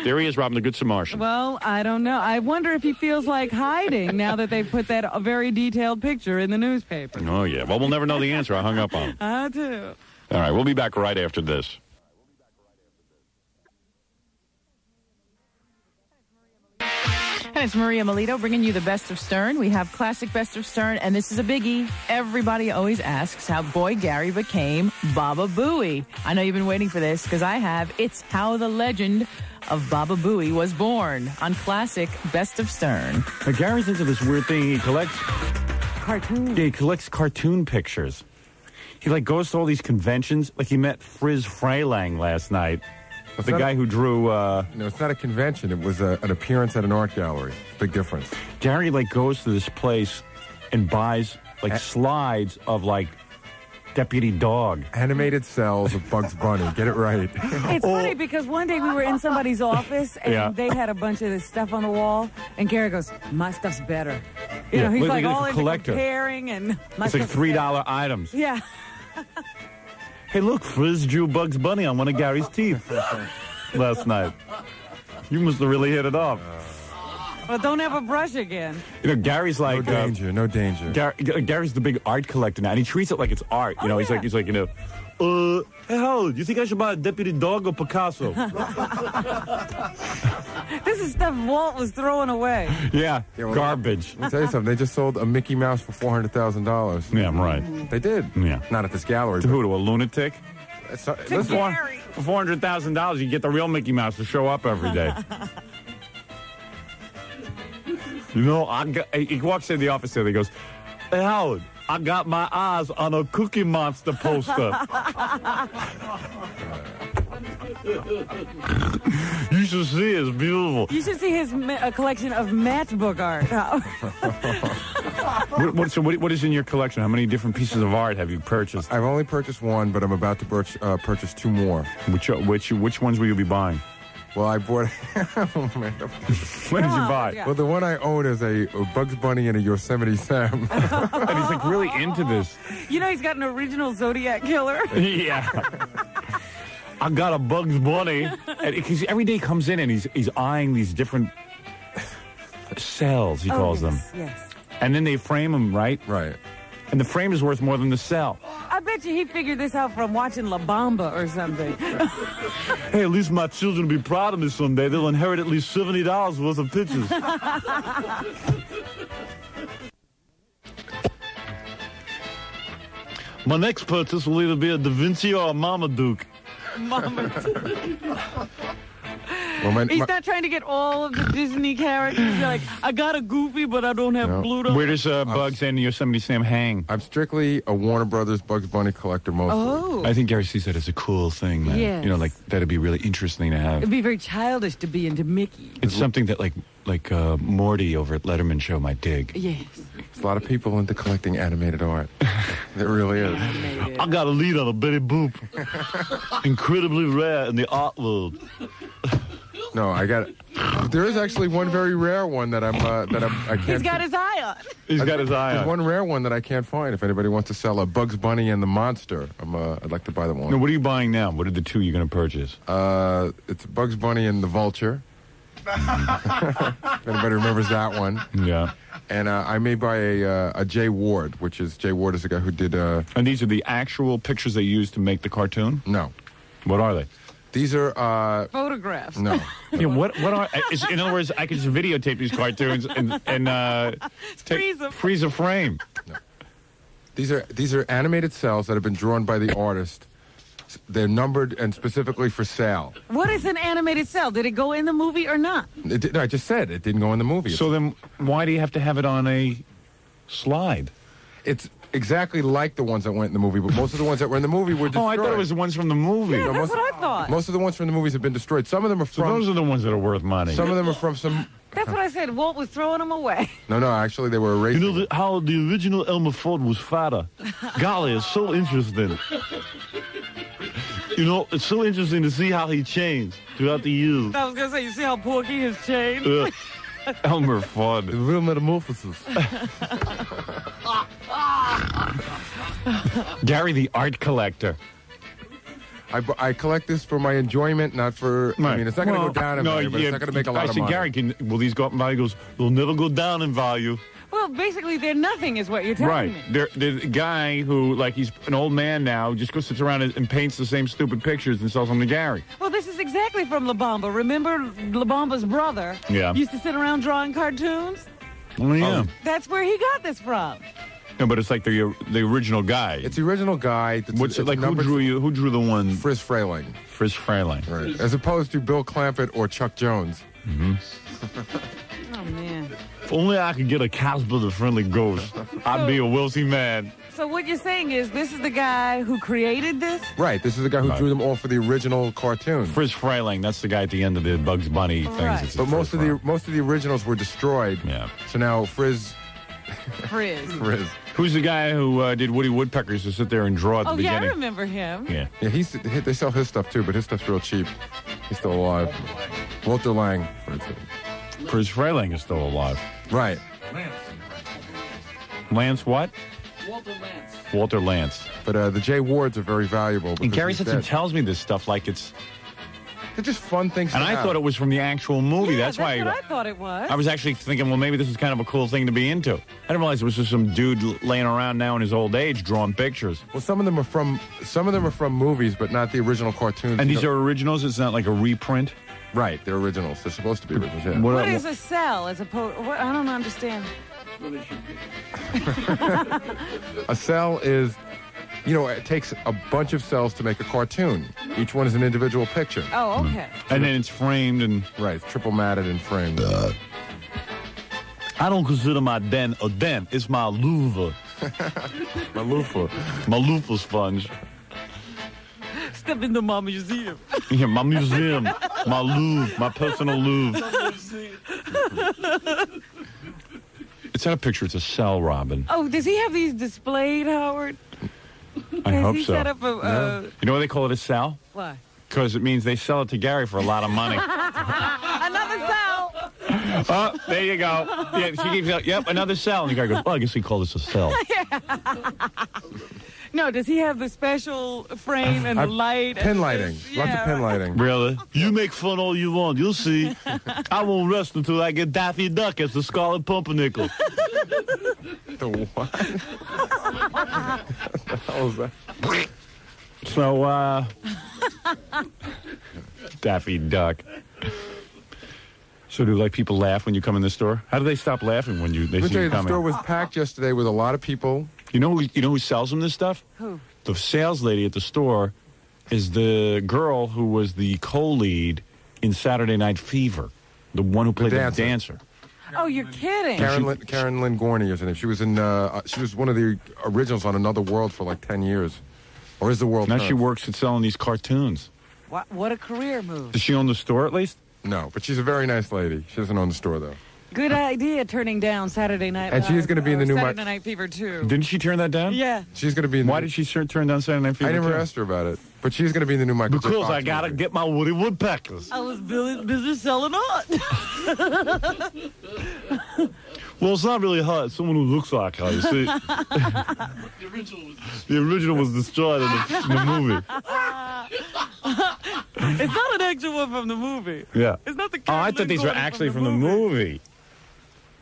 There he is, robbing the Good Samaritan. Well, I don't know. I wonder if he feels like hiding now that they've put that very detailed picture in the newspaper. Oh, yeah. Well, we'll never know the answer. I hung up on him. I do. All right. We'll be back right after this. And it's Maria Melito bringing you the best of Stern. We have classic best of Stern, and this is a biggie. Everybody always asks how Boy Gary became Baba Booey. I know you've been waiting for this, because I have. It's how the legend of Baba Booey was born on classic best of Stern. Now, Gary's into this weird thing. He collects Cartoons. Yeah, he collects cartoon pictures. He like goes to all these conventions. Like he met Frizz Freylang last night. The guy who drew... No, it's not a convention. It was an appearance at an art gallery. Big difference. Gary, like, goes to this place and buys, like, slides of, like, Deputy Dog. Animated cells of Bugs Bunny. Get it right. It's funny because one day we were in somebody's office and they had a bunch of this stuff on the wall, and Gary goes, "My stuff's better." You know, he's like all into comparing and... It's like $3 items. Yeah. Hey, look, Frizz drew Bugs Bunny on one of Gary's teeth last night. You must have really hit it off. Well, don't ever brush again. You know, Gary's like... No danger. Gary's the big art collector now, and he treats it like it's art. You know, he's like, you know, hey, Howard, you think I should buy a Deputy Dog or Picasso? This is stuff Walt was throwing away. Yeah, garbage. Let me tell you something. They just sold a Mickey Mouse for $400,000. Yeah, I'm right. They did. Yeah. Not at this gallery. To who? To a lunatic? Listen, For $400,000, you get the real Mickey Mouse to show up every day. You know, he walks in the office there, he goes, "Hey, Howard, I got my eyes on a Cookie Monster poster." You should see it. It's beautiful. You should see his collection of matchbook art. What is in your collection? How many different pieces of art have you purchased? I've only purchased one, but I'm about to purchase two more. Which ones will you be buying? Well, I bought... Oh, man. What did you buy? Well, the one I own is a Bugs Bunny and a Yosemite Sam. And he's like really into this. You know he's got an original Zodiac killer? Yeah. I got a Bugs Bunny. Because every day he comes in and he's eyeing these different cells, he calls them. Yes. And then they frame them, right? Right. And the frame is worth more than the cell. I bet you he figured this out from watching La Bamba or something. Hey, at least my children will be proud of me someday. They'll inherit at least $70 worth of pictures. My next purchase will either be a Da Vinci or a Marmaduke. Well, He's not trying to get all of the Disney characters. You're like, I got a Goofy, but I don't have Pluto. Where does Bugs and Yosemite Sam hang? I'm strictly a Warner Brothers Bugs Bunny collector mostly. Oh. I think Gary sees that as a cool thing, man. Yes. You know, like, that'd be really interesting to have. It'd be very childish to be into Mickey. It's something that, like Morty over at Letterman Show might dig. Yes. There's a lot of people into collecting animated art. There really is. I got a lead on a Betty Boop. Incredibly rare in the art world. No, there is actually one very rare one that I can't. He's got his eye on. He's got his eye on. There's one rare one that I can't find. If anybody wants to sell a Bugs Bunny and the Monster, I'd like to buy them one. No, what are you buying now? What are the two you're going to purchase? It's Bugs Bunny and the Vulture. If anybody remembers that one. Yeah. And I may buy a Jay Ward, Jay Ward is the guy who did... And these are the actual pictures they used to make the cartoon? No. What are they? These are... Photographs. No. Yeah, what are... in other words, I could just videotape these cartoons and freeze a frame. No. These are animated cells that have been drawn by the artist. They're numbered and specifically for sale. What is an animated cell? Did it go in the movie or not? I just said it didn't go in the movie. So then why do you have to have it on a slide? It's exactly like the ones that went in the movie, but most of the ones that were in the movie were destroyed. Oh, I thought it was the ones from the movie. Yeah, that's what I thought. Most of the ones from the movies have been destroyed. Some of them are from... So those are the ones that are worth money. Some of them are from some... That's what I said. Walt was throwing them away. No, actually they were erased. You know how the original Elmer Fudd was fatter? Golly, it's so interesting. You know, it's so interesting to see how he changed throughout the years. I was going to say, you see how Porky has changed? Elmer Fudd. The real metamorphosis. Gary the art collector. I collect this for my enjoyment, not for. I mean, it's not going to go down in value, but it's not going to make a lot of money. Gary, will these go up in value? He goes, they'll never go down in value. Well, basically, they're nothing, is what you're telling me. Right. There's a guy who, like, he's an old man now, just goes sits around and paints the same stupid pictures and sells them to Gary. Well, this is exactly from La Bamba. Remember La Bamba's brother? Yeah. Used to sit around drawing cartoons? Oh, yeah. That's where he got this from. No, but it's like the original guy. It's the original guy. What's it like? Who drew the one? Frizz Frayling. Frizz Frayling. Right. As opposed to Bill Clampett or Chuck Jones. Mm-hmm. Oh, man. If only I could get a Casper the Friendly Ghost, I'd be a wealthy man. So what you're saying is this is the guy who created this? Right. This is the guy who drew them all for the original cartoon. Frizz Frayling. That's the guy at the end of the Bugs Bunny things. Right. But most of the originals were destroyed. Yeah. So now Frizz. Who's the guy who did Woody Woodpecker? Used to sit there and draw at the beginning. Oh, yeah, I remember him. Yeah. Yeah, they sell his stuff too, but his stuff's real cheap. He's still alive. Walter Lang. Frizz Frayling is still alive. Right. Lance what? Walter Lance. But the J. Wards are very valuable. And Gary sits and tells me this stuff like it's... They're just fun things And to I have. thought it was from the actual movie. Yeah, that's why what I thought it was. I was actually thinking, well, maybe this is kind of a cool thing to be into. I didn't realize it was just some dude laying around now in his old age drawing pictures. Well, some of them are from movies, but not the original cartoons. And these are originals? It's not like a reprint? Right, they're originals. They're supposed to be originals, yeah. What is a cell as opposed... I don't understand. A cell is... it takes a bunch of cells to make a cartoon. Each one is an individual picture. Oh, okay. And then it's framed and... Right, it's triple matted and framed. I don't consider my den a den. It's my louvre. My loofah. My loofah sponge. Step into my museum. Yeah, my museum. My Louvre. My personal Louvre. It's not a picture. It's a cell, Robin. Oh, does he have these displayed, Howard? I hope he so. Set up a, You know why they call it a cell? Why? Because it means they sell it to Gary for a lot of money. Another cell. Oh, there you go. Yeah, she keeps going, yep, another cell. And the guy goes, I guess we call this a cell. No, does he have the special frame and the light? Pin lighting. Lots of pin lighting. Really? You make fun all you want. You'll see. I won't rest until I get Daffy Duck as the Scarlet Pumpernickel. The what? What the hell is that? So, Daffy Duck. So do like people laugh when you come in the store? How do they stop laughing when they see you The coming? store was packed yesterday with a lot of people. You know who sells them this stuff? Who? The sales lady at the store is the girl who was the co-lead in Saturday Night Fever, the one who played the dancer. Oh, you're kidding. Karen Lynn Gorney is her name. She was in. She was one of the originals on Another World for like 10 years, or is the world? Now she works at selling these cartoons. What a career move. Does she own the store at least? No, but she's a very nice lady. She doesn't own the store though. Good idea, turning down Saturday Night And Live, she's going to be in the new Saturday Night Fever too. Didn't she turn that down? Yeah. She's going to be in Why did she turn down Saturday Night Fever? I never asked her about it, but she's going to be in the new Michael J. Because Fox I got to movie. get my Woody Woodpeckers. I was busy selling art. Well, it's not really her. It's someone who looks like her, you see. The original was destroyed in the movie. It's not an actual one from the movie. Yeah. It's not the Oh, I thought these were actually from the movie.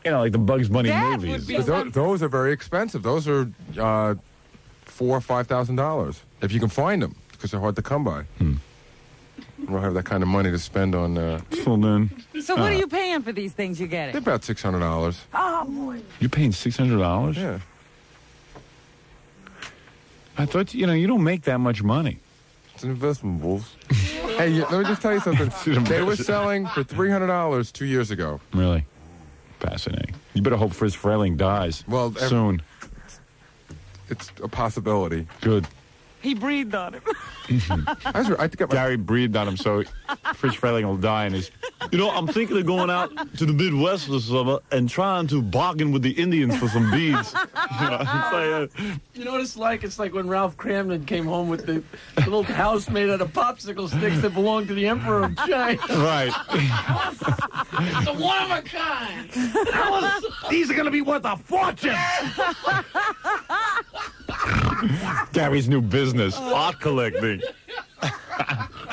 You know, like the Bugs Bunny That movies. would be But those are very expensive. Those are $4,000 or $5,000 if you can find them, because they're hard to come by. I don't have that kind of money to spend on. So then, So what are you paying for these things you're getting? They're about $600. Oh, boy. you're paying $600? Yeah. I thought, you don't make that much money. It's an investment, Wolves. Hey, let me just tell you something. They were selling for $300 2 years ago. Really? Fascinating. You better hope Frizz Frayling dies soon. It's a possibility. Good. He breathed on him. I think Gary breathed on him, so Frizz Frayling will die. And he's, I'm thinking of going out to the Midwest this summer and trying to bargain with the Indians for some beads. You know what it's like? It's like when Ralph Cramden came home with the little house made out of popsicle sticks that belonged to the Emperor of China. Right. It's a one of a kind. These are going to be worth a fortune. Gary's new business, art collecting.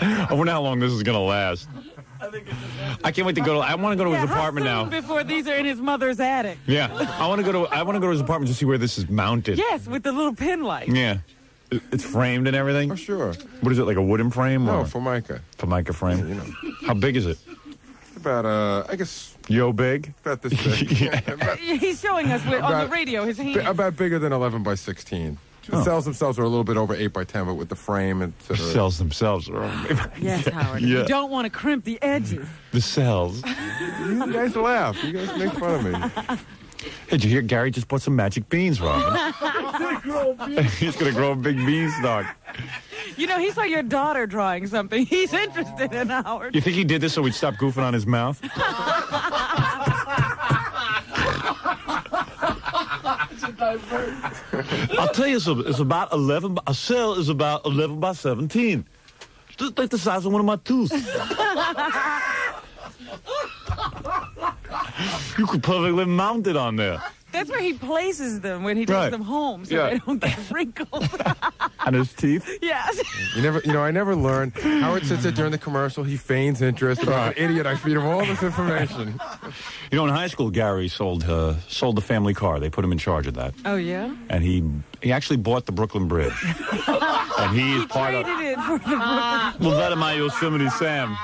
I wonder how long this is going to last. I can't wait to go to. I want to go to his apartment how now. soon before these are in his mother's attic? Yeah, I want to go to his apartment to see where this is mounted. Yes, with the little pin light. Yeah, it's framed and everything. Oh, sure. What is it, like a wooden frame? No, or? Formica. Formica frame. You know. How big is it? About I guess Yo big. about this big. Yeah. He's showing us on the radio his hand. About bigger than 11 by 16. The cells themselves are a little bit over 8 by 10, but with the frame, it's The cells themselves are. Yes, Howard. Yeah. You don't want to crimp the edges. The cells. You guys laugh. You guys make fun of me. Hey, did you hear Gary just bought some magic beans, Robin? He's going to grow a big beanstalk. You know, he saw your daughter drawing something. He's interested in Howard. You think he did this so we'd stop goofing on his mouth? I'll tell you something. It's about 11. A cell is about 11 by 17. Just like the size of one of my tooths. You could perfectly mount it on there. That's where he places them when he takes Right. them home, so Yeah. they don't get wrinkled. On his teeth? Yes. I never learned. Howard sits there during the commercial. He feigns interest. About an idiot, I feed him all this information. You know, in high school, Gary sold the family car. They put him in charge of that. Oh, yeah? And he actually bought the Brooklyn Bridge. And he is part of... Traded it for the Well, that of my Yosemite Sam.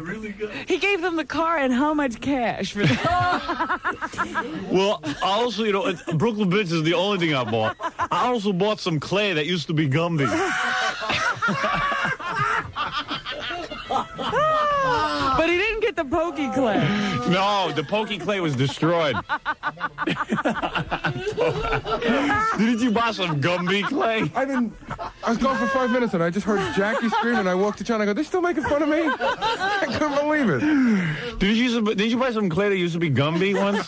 Really good. He gave them the car and how much cash for that? Well, I also, Brooklyn Bridge is the only thing I bought. I also bought some clay that used to be Gumby. But he didn't get the pokey clay. No, the pokey clay was destroyed. Didn't you buy some Gumby clay? I was gone for 5 minutes and I just heard Jackie scream and I walked to John. I go, they're still making fun of me? I couldn't believe it. Did you buy some clay that used to be Gumby once?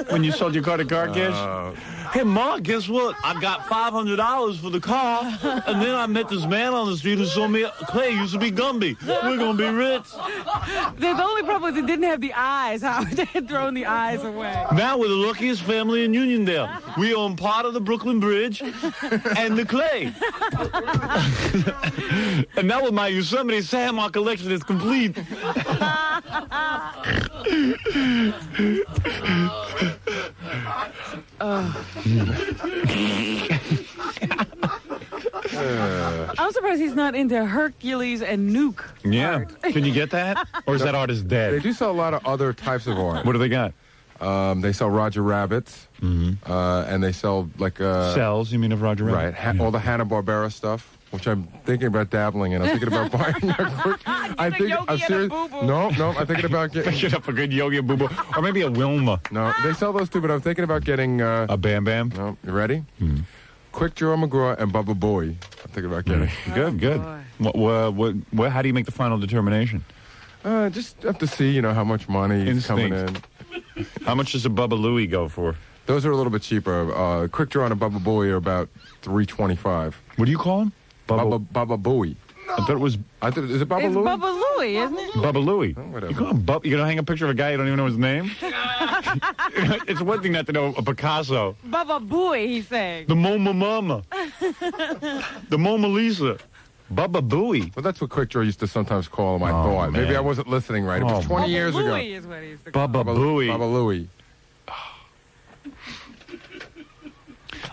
When you sold your car to Car Cash? Hey, Ma, guess what? I got $500 for the car, and then I met this man on the street who sold me clay used to be Gumby. We're going to be rich. The only problem is it didn't have the eyes. Howard, they had thrown the eyes away. Now we're the luckiest family in Uniondale. We own part of the Brooklyn Bridge and the clay. And now with my Yosemite Sam, our collection is complete. I'm surprised he's not into Hercules and Nuke. Yeah. art. Can you get that? Or is that artist dead? They do sell a lot of other types of art. What do they got? They sell Roger Rabbits, and they sell like Cells, you mean, of Roger Rabbit? right, all the Hanna-Barbera stuff, which I'm thinking about dabbling in. I'm thinking about buying a quick. I think Yogi I'm and a serious. Boo-Boo. No, I'm thinking about getting. Get up a good Yogi and Boo Boo. Or maybe a Wilma. No, they sell those too, but I'm thinking about getting. A Bam Bam. No, you ready? Quick Draw McGraw and Bubba Bowie. I'm thinking about getting. Good, good. How do you make the final determination? Just have to see, how much money is coming in. How much does a Bubba Louie go for? Those are a little bit cheaper. Quick Draw and a Bubba Bowie are about $3.25. What do you call him? Bubba Bowie. I thought it was Is it Bubba It's Louie? Bubba Louie, isn't it? Bubba Louie. Whatever. You call him Bubba? You're going to hang a picture of a guy you don't even know his name? It's one thing not to know a Picasso. Bubba Booey, he's saying. The Moma Mama. The Mona Lisa. Bubba Bowie. Well, that's what Quick Draw used to sometimes call him, I Oh, thought. Maybe man. I wasn't listening right. It was Oh, 20 Bubba years Louie ago. is what he used to call Bubba Bowie. Bubba Louie.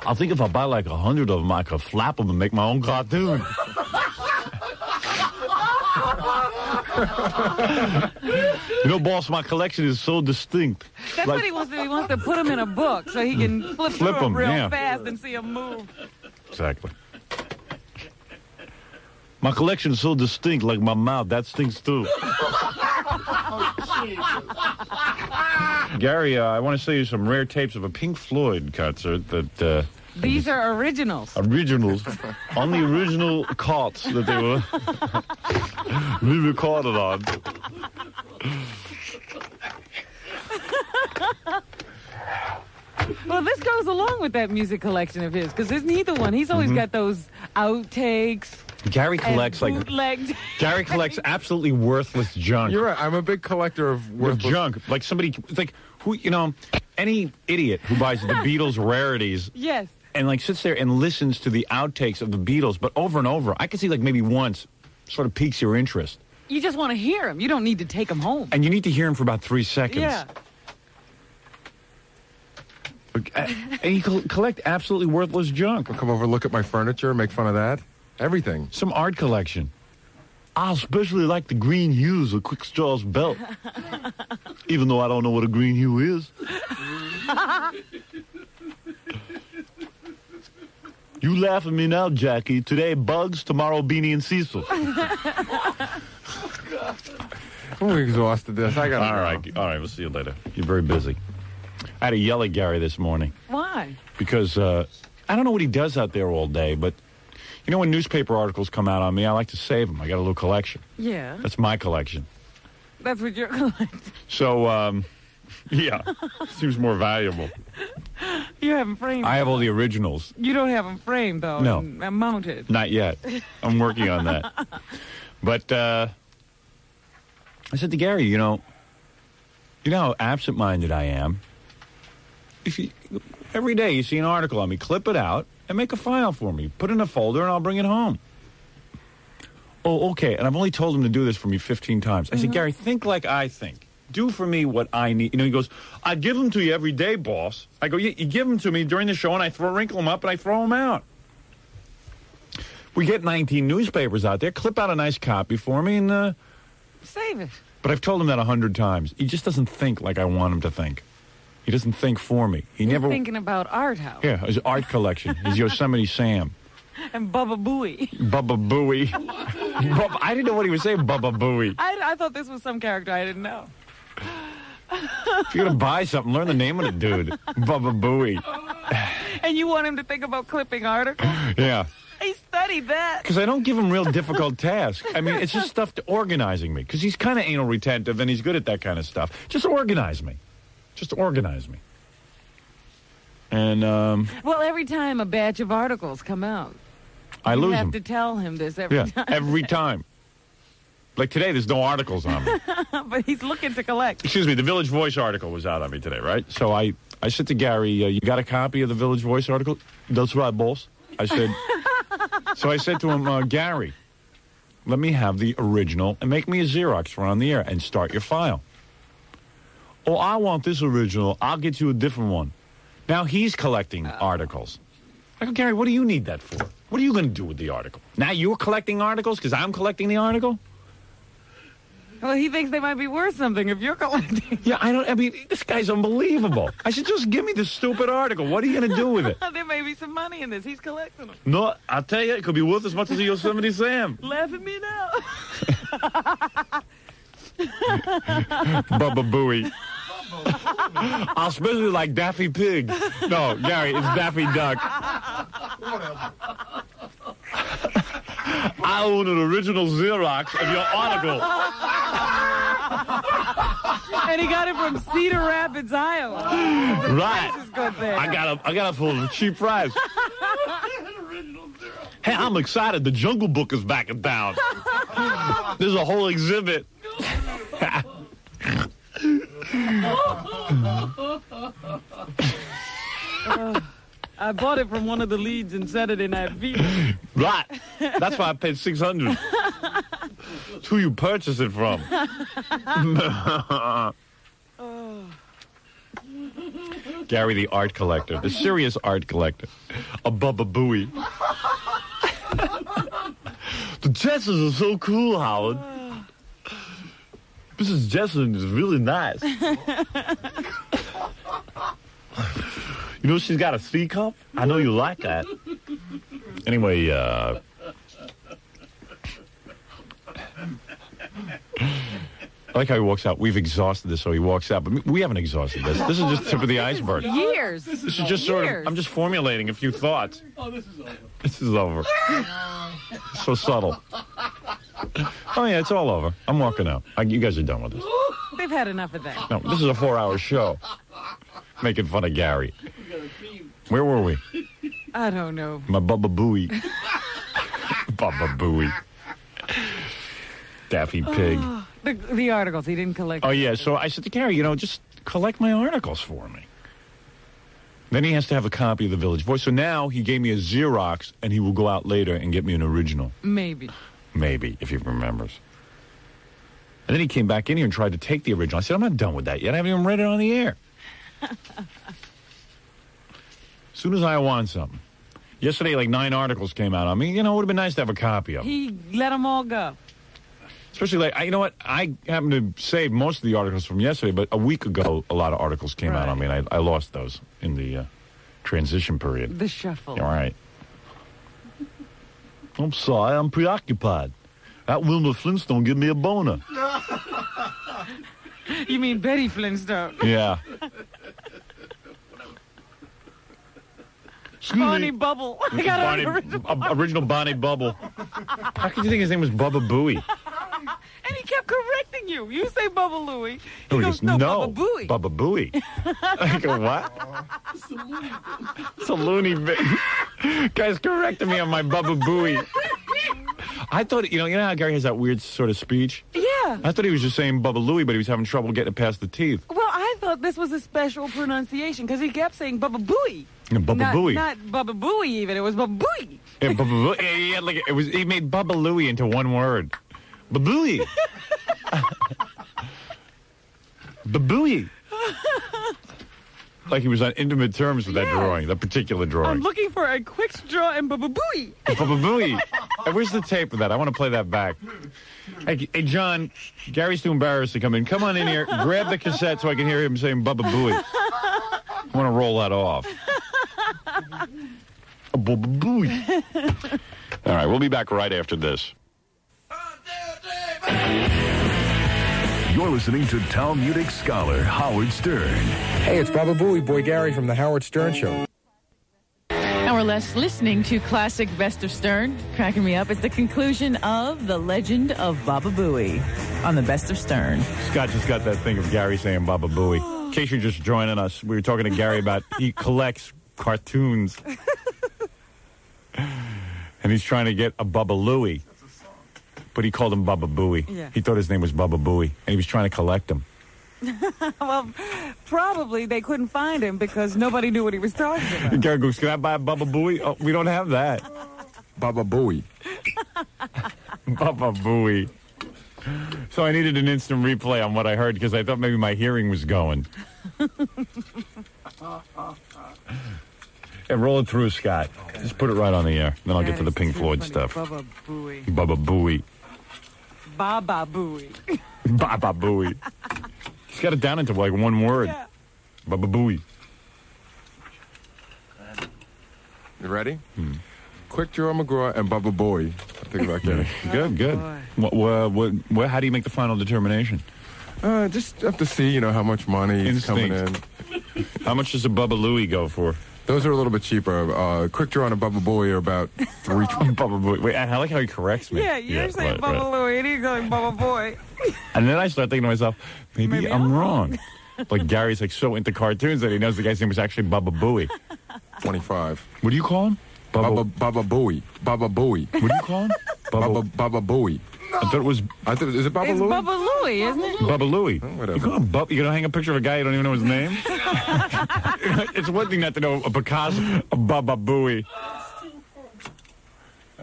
I think if I buy like 100 of them, I could flap them and make my own cartoon. Boss, my collection is so distinct. That's what he wants to do. He wants to put them in a book so he can flip through 'em them, real yeah. fast and see them move. Exactly. My collection is so distinct, like my mouth. That stinks too. Gary, I want to show you some rare tapes of a Pink Floyd concert that... These are originals. Originals. On the original carts that they were re-recorded on. Well, this goes along with that music collection of his, because isn't he the one? He's always got those outtakes. Gary collects bootlegged. Gary collects absolutely worthless junk. You're right. I'm a big collector of With worthless junk. Like somebody, it's like, who, any idiot who buys the Beatles rarities Yes. and like sits there and listens to the outtakes of the Beatles, but over and over. I can see like maybe once sort of piques your interest. You just want to hear him. You don't need to take him home. And you need to hear him for about 3 seconds. Yeah. And you collect absolutely worthless junk. I'll come over, look at my furniture, make fun of that. Everything. Some art collection. I especially like the green hues of Quick Straw's belt. Even though I don't know what a green hue is. You laugh at me now, Jackie. Today, Bugs. Tomorrow, Beanie and Cecil. I'm exhausted this. I got All right, we'll see you later. You're very busy. I had to yell at Gary this morning. Why? Because I don't know what he does out there all day, but you know when newspaper articles come out on me, I like to save them. I got a little collection. Yeah. That's my collection. That's what you're collecting. So, yeah, seems more valuable. You have them framed. I have all the originals. You don't have them framed, though. No. And mounted. Not yet. I'm working on that. But I said to Gary, you know how absent-minded I am. If you, every day you see an article on me, clip it out and make a file for me. Put it in a folder and I'll bring it home. Oh, okay. And I've only told him to do this for me 15 times. I said, Gary, think like I think. Do for me what I need. You know, he goes, I give them to you every day, boss. I go, yeah, you give them to me during the show and I wrinkle them up and I throw them out. We get 19 newspapers out there. Clip out a nice copy for me and... Save it. But I've told him that 100 times. He just doesn't think like I want him to think. He doesn't think for me. He's thinking about art house. Yeah, his art collection. His Yosemite Sam. And Bubba Booey. Bubba Booey. I didn't know what he was saying, Bubba Booey. I thought this was some character I didn't know. If you're going to buy something, learn the name of the dude. Bubba Booey. And you want him to think about clipping articles? Yeah. He studied that. Because I don't give him real difficult tasks. I mean, it's just stuff to organizing me. Because he's kind of anal retentive and he's good at that kind of stuff. Just organize me. Just organize me. And, well, every time a batch of articles come out, I lose you have them. to tell him this every time. Every time. Like today, there's no articles on me. But he's looking to collect. Excuse me, the Village Voice article was out on me today, right? So I said to Gary, you got a copy of the Village Voice article? That's right, boss. I said... So I said to him, Gary, let me have the original and make me a Xerox for on the air and start your file. Oh, I want this original. I'll get you a different one. Now he's collecting articles. I go, Gary, what do you need that for? What are you going to do with the article? Now you're collecting articles because I'm collecting the article? Well, he thinks they might be worth something if you're collecting. Yeah, I mean, this guy's unbelievable. I said, just give me the stupid article. What are you going to do with it? There may be some money in this. He's collecting them. No, I'll tell you, it could be worth as much as a Yosemite Sam. Laugh at me now. Bubba Booey. I especially like Daffy Pig. No, Gary, it's Daffy Duck. I own an original Xerox of your article. And he got it from Cedar Rapids, Iowa. Right. This is good there. I got it for a cheap price. Hey, I'm excited. The Jungle Book is back in town. There's a whole exhibit. I bought it from one of the leads in Saturday Night Fever. Right. That's why I paid $600. It's who you purchase it from. Gary, the art collector, the serious art collector, a Bubba Booey. The Jetsons are so cool, Howard. Mrs. Jetson is really nice. You know she's got a C cup? I know you like that. Anyway, I like how he walks out. We've exhausted this, so he walks out. But we haven't exhausted this. This is just tip of the iceberg. Years. This is just sort of, I'm just formulating a few thoughts. Oh, this is over. This is over. So subtle. Oh, yeah, it's all over. I'm walking out. You guys are done with this. They've had enough of that. No, this is a 4-hour show. Making fun of Gary. Where were we? I don't know. My Bubba Booey. Bubba Booey. Daffy Pig. The articles, he didn't collect. Oh, yeah, so I said to Gary, just collect my articles for me. Then he has to have a copy of the Village Voice. So now he gave me a Xerox, and he will go out later and get me an original. Maybe, if he remembers. And then he came back in here and tried to take the original. I said, I'm not done with that yet. I haven't even read it on the air. As soon as I want something. Yesterday, like 9 articles came out on me. You know, it would have been nice to have a copy of them. he let them all go. Especially, like, you know what? I happened to save most of the articles from yesterday, but a week ago, a lot of articles came out on me, and I lost those in the transition period. The shuffle. All right. I'm sorry, I'm preoccupied. That Wilma Flintstone give me a boner. You mean Betty Flintstone? Yeah. Bonnie Bubble. I got an original Bonnie Bubble. How could you think his name was Bubba Booey? And he kept correcting you. You say Bubba Louie. He goes, no, Bubba Booey. Bubba Booey. I go, what? It's a loony bit. Guy's correcting me on my Bubba Booey. I thought, you know how Gary has that weird sort of speech? Yeah. I thought he was just saying Bubba Louie, but he was having trouble getting it past the teeth. Well, I thought this was a special pronunciation because he kept saying Bubba Booey. Bubba Booey. Not Bubba Booey even. It was Bubba Booey. Yeah, Bubba Booey. Yeah, like he made Bubba Louie into one word. Babooey. Babooey. Like he was on intimate terms with that drawing, that particular drawing. I'm looking for a quick straw and Bubba Booey. Bubba Booey. Hey, where's the tape of that? I want to play that back. Hey, John, Gary's too embarrassed to come in. Come on in here. Grab the cassette so I can hear him saying Bubba Booey. I want to roll that off. Bubba Booey. All right, we'll be back right after this. You're listening to Talmudic scholar Howard Stern. Hey, it's Baba Booey, Boy Gary from the Howard Stern Show. And we're listening to classic Best of Stern. Cracking me up. It's the conclusion of The Legend of Baba Booey on the Best of Stern. Scott just got that thing of Gary saying Baba Booey. In case you're just joining us, we were talking to Gary about he collects cartoons. And he's trying to get a Bubba Louie. But he called him Bubba Booey. Yeah. He thought his name was Bubba Booey, and he was trying to collect them. Well, probably they couldn't find him because nobody knew what he was talking about. Gary goes, can I buy a Bubba Booey? Oh, we don't have that. Baba Booey. Bubba Booey. So I needed an instant replay on what I heard because I thought maybe my hearing was going. Yeah, roll it through, Scott. Just put it right on the air. Then I'll get to the Pink Floyd funny. stuff. Bubba Booey. Bubba Booey. Baba Booey. Baba Booey. He's got it down into like one word. Yeah. Bubba Booey. You ready? Quick Draw McGraw and Bubba Booey. I think about getting. Good. How do you make the final determination? Just have to see, how much money is coming in. How much does a Bubba Louie go for? Those are a little bit cheaper. Quick Draw and a Bubba Booey are about $3.20. Bubba Booey. Wait, I like how he corrects me. Yeah, you're saying Bubba Louie and he's going Bubba Boy. And then I start thinking to myself, maybe I'm wrong. Like Gary's like so into cartoons that he knows the guy's name was actually Bubba Booey. 25. What do you call him? Bubba Booey. Bubba Booey. What do you call him? Bubba Booey. I thought it was. Is it Bubba It's Louie? Bubba Louie, isn't it? Bubba Louie. Oh, whatever. You call him Bubba? You're gonna hang a picture of a guy you don't even know his name? It's one thing not to know a Picasso, a Bubba Booey.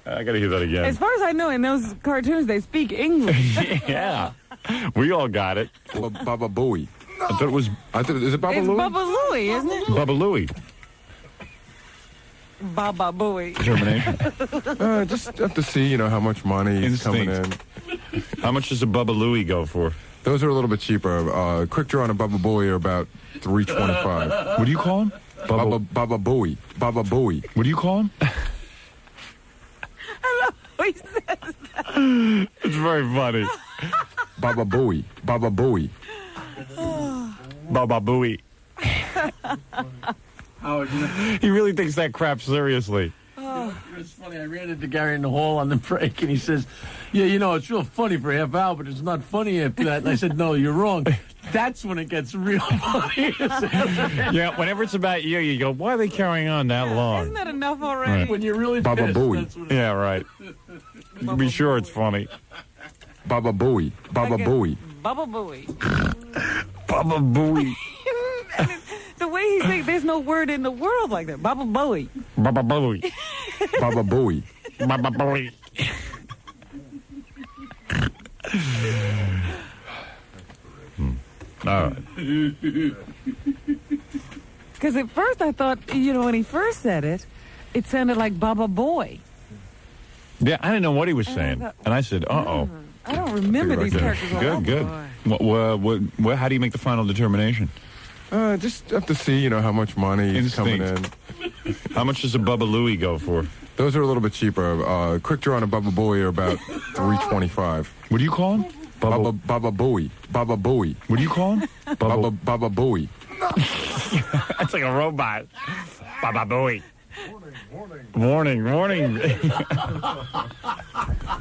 I gotta hear that again. As far as I know, in those cartoons, they speak English. Yeah, we all got it. Bubba Booey. I thought it was. Is it Bubba It's Louie? Bubba Louie, isn't it? Bubba Louie. Baba Booey. Determination. Just have to see, how much money is coming in. How much does a Bubba Louie go for? Those are a little bit cheaper. Quick Draw and a Bubba Booey are about $3.25. What do you call him? Bubba Booey. Bubba Booey. What do you call him? I love how he says that. It's very funny. Bubba Booey. Bubba Booey. Bubba Booey. Howard, He really takes that crap seriously. it's funny. I ran into Gary in the hall on the break, and he says, yeah, it's real funny for a half hour, but it's not funny after that. And I said, no, you're wrong. That's when it gets real funny. Yeah, whenever it's about you go, why are they carrying on that long? Isn't that enough already? Right. When you're really Bubba pissed, Booey. that's what Yeah, right. Be sure it's funny. Bubba Booey. Bubba Booey. Bubba Booey. Bubba Booey. And the way way he said, there's no word in the world like that. Baba Booey. Baba Booey. Baba Booey. Baba Booey. All right. Because at first I thought, when he first said it, it sounded like Baba Boy. Yeah, I didn't know what he was saying. And I said, uh-oh. I don't remember these characters. Good. How do you make the final determination? Just have to see, how much money is coming in. How much does a Baba Louie go for? Those are a little bit cheaper. Quick Draw and a Baba Booey are about $3.25. What do you call him? Baba Booey. Baba Booey. What do you call him? Baba Booey. That's like a robot. Baba Booey. Warning.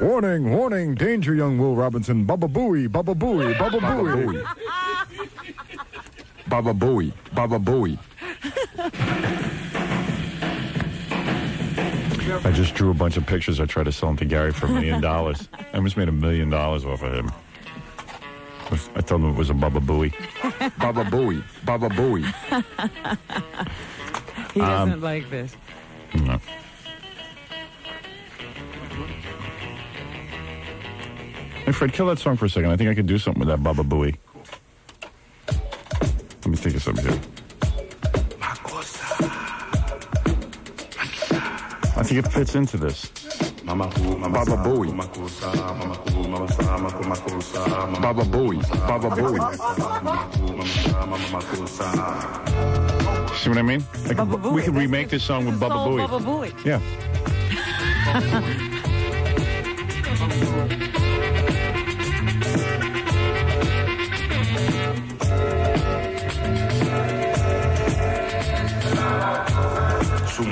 Warning, danger, young Will Robinson. Baba Booey. Baba Booey. I just drew a bunch of pictures. I tried to sell them to Gary for $1 million. I almost made $1 million off of him. I told him it was a Baba Booey. Baba Booey. Baba Booey. He doesn't like this. No. Hey, Fred, kill that song for a second. I think I could do something with that Baba Booey. Let me think of something here. I think it fits into this. Baba Booey. Baba Booey. Baba Booey. See what I mean? We could remake this song with Baba Booey. Baba Booey. Yeah.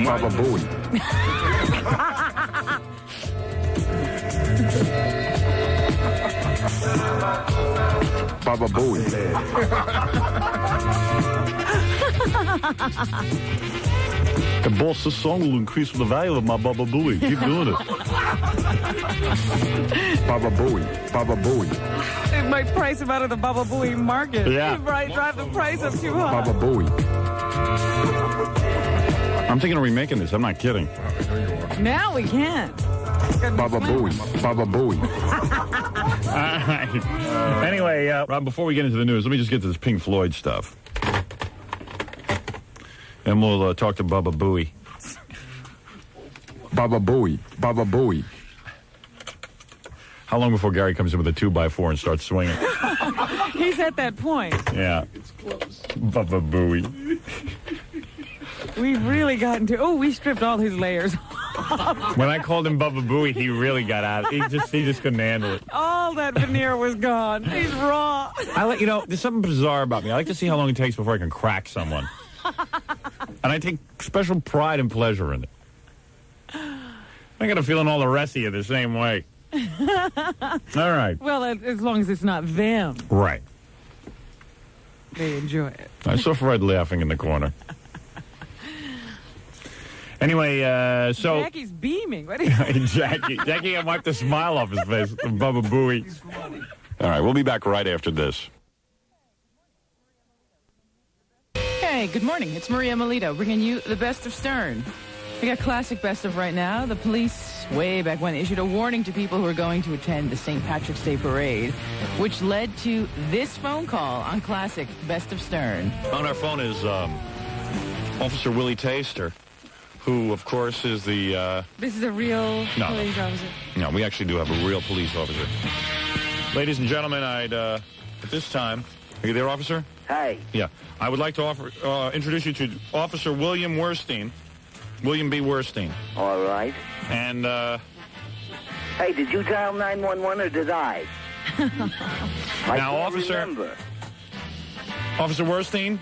Baba Booey. Baba Booey. The boss, this song will increase the value of my Baba Booey. Keep doing it. Baba Booey. Baba Booey. It might price him out of the Baba Booey market. Yeah. He might drive the price up too high. Baba Booey. I'm thinking of remaking this. I'm not kidding. Now we can. Baba Booey. Baba Booey. All right. Anyway, Rob, before we get into the news, let me just get to this Pink Floyd stuff. And we'll talk to Baba Booey. Baba Booey. Baba Booey. How long before Gary comes in with a 2x4 and starts swinging? He's at that point. Yeah. It's close. Baba Booey. We've really gotten to... Oh, we stripped all his layers. When I called him Baba Booey, he really got out. He just couldn't handle it. All that veneer was gone. He's raw. There's something bizarre about me. I like to see how long it takes before I can crack someone. And I take special pride and pleasure in it. I got a feeling all the rest of you the same way. All right. Well, as long as it's not them. Right. They enjoy it. I saw Fred laughing in the corner. Anyway, so... Jackie's beaming. What is Jackie wiped the smile off his face. Baba Booey. All right, we'll be back right after this. Hey, good morning. It's Maria Melito bringing you the best of Stern. We got classic best of right now. The police, way back when, issued a warning to people who are going to attend the St. Patrick's Day Parade, which led to this phone call on classic best of Stern. On our phone is Officer Willie Taster, who, of course, is the... This is a real police officer? No, we actually do have a real police officer. Ladies and gentlemen, I'd, at this time... Are you there, officer? Hi. Yeah. I would like to introduce you to Officer William Werstein. William B. Werstein. All right. And, Hey, did you dial 911 or did I? Now, Officer... remember. Officer Werstein?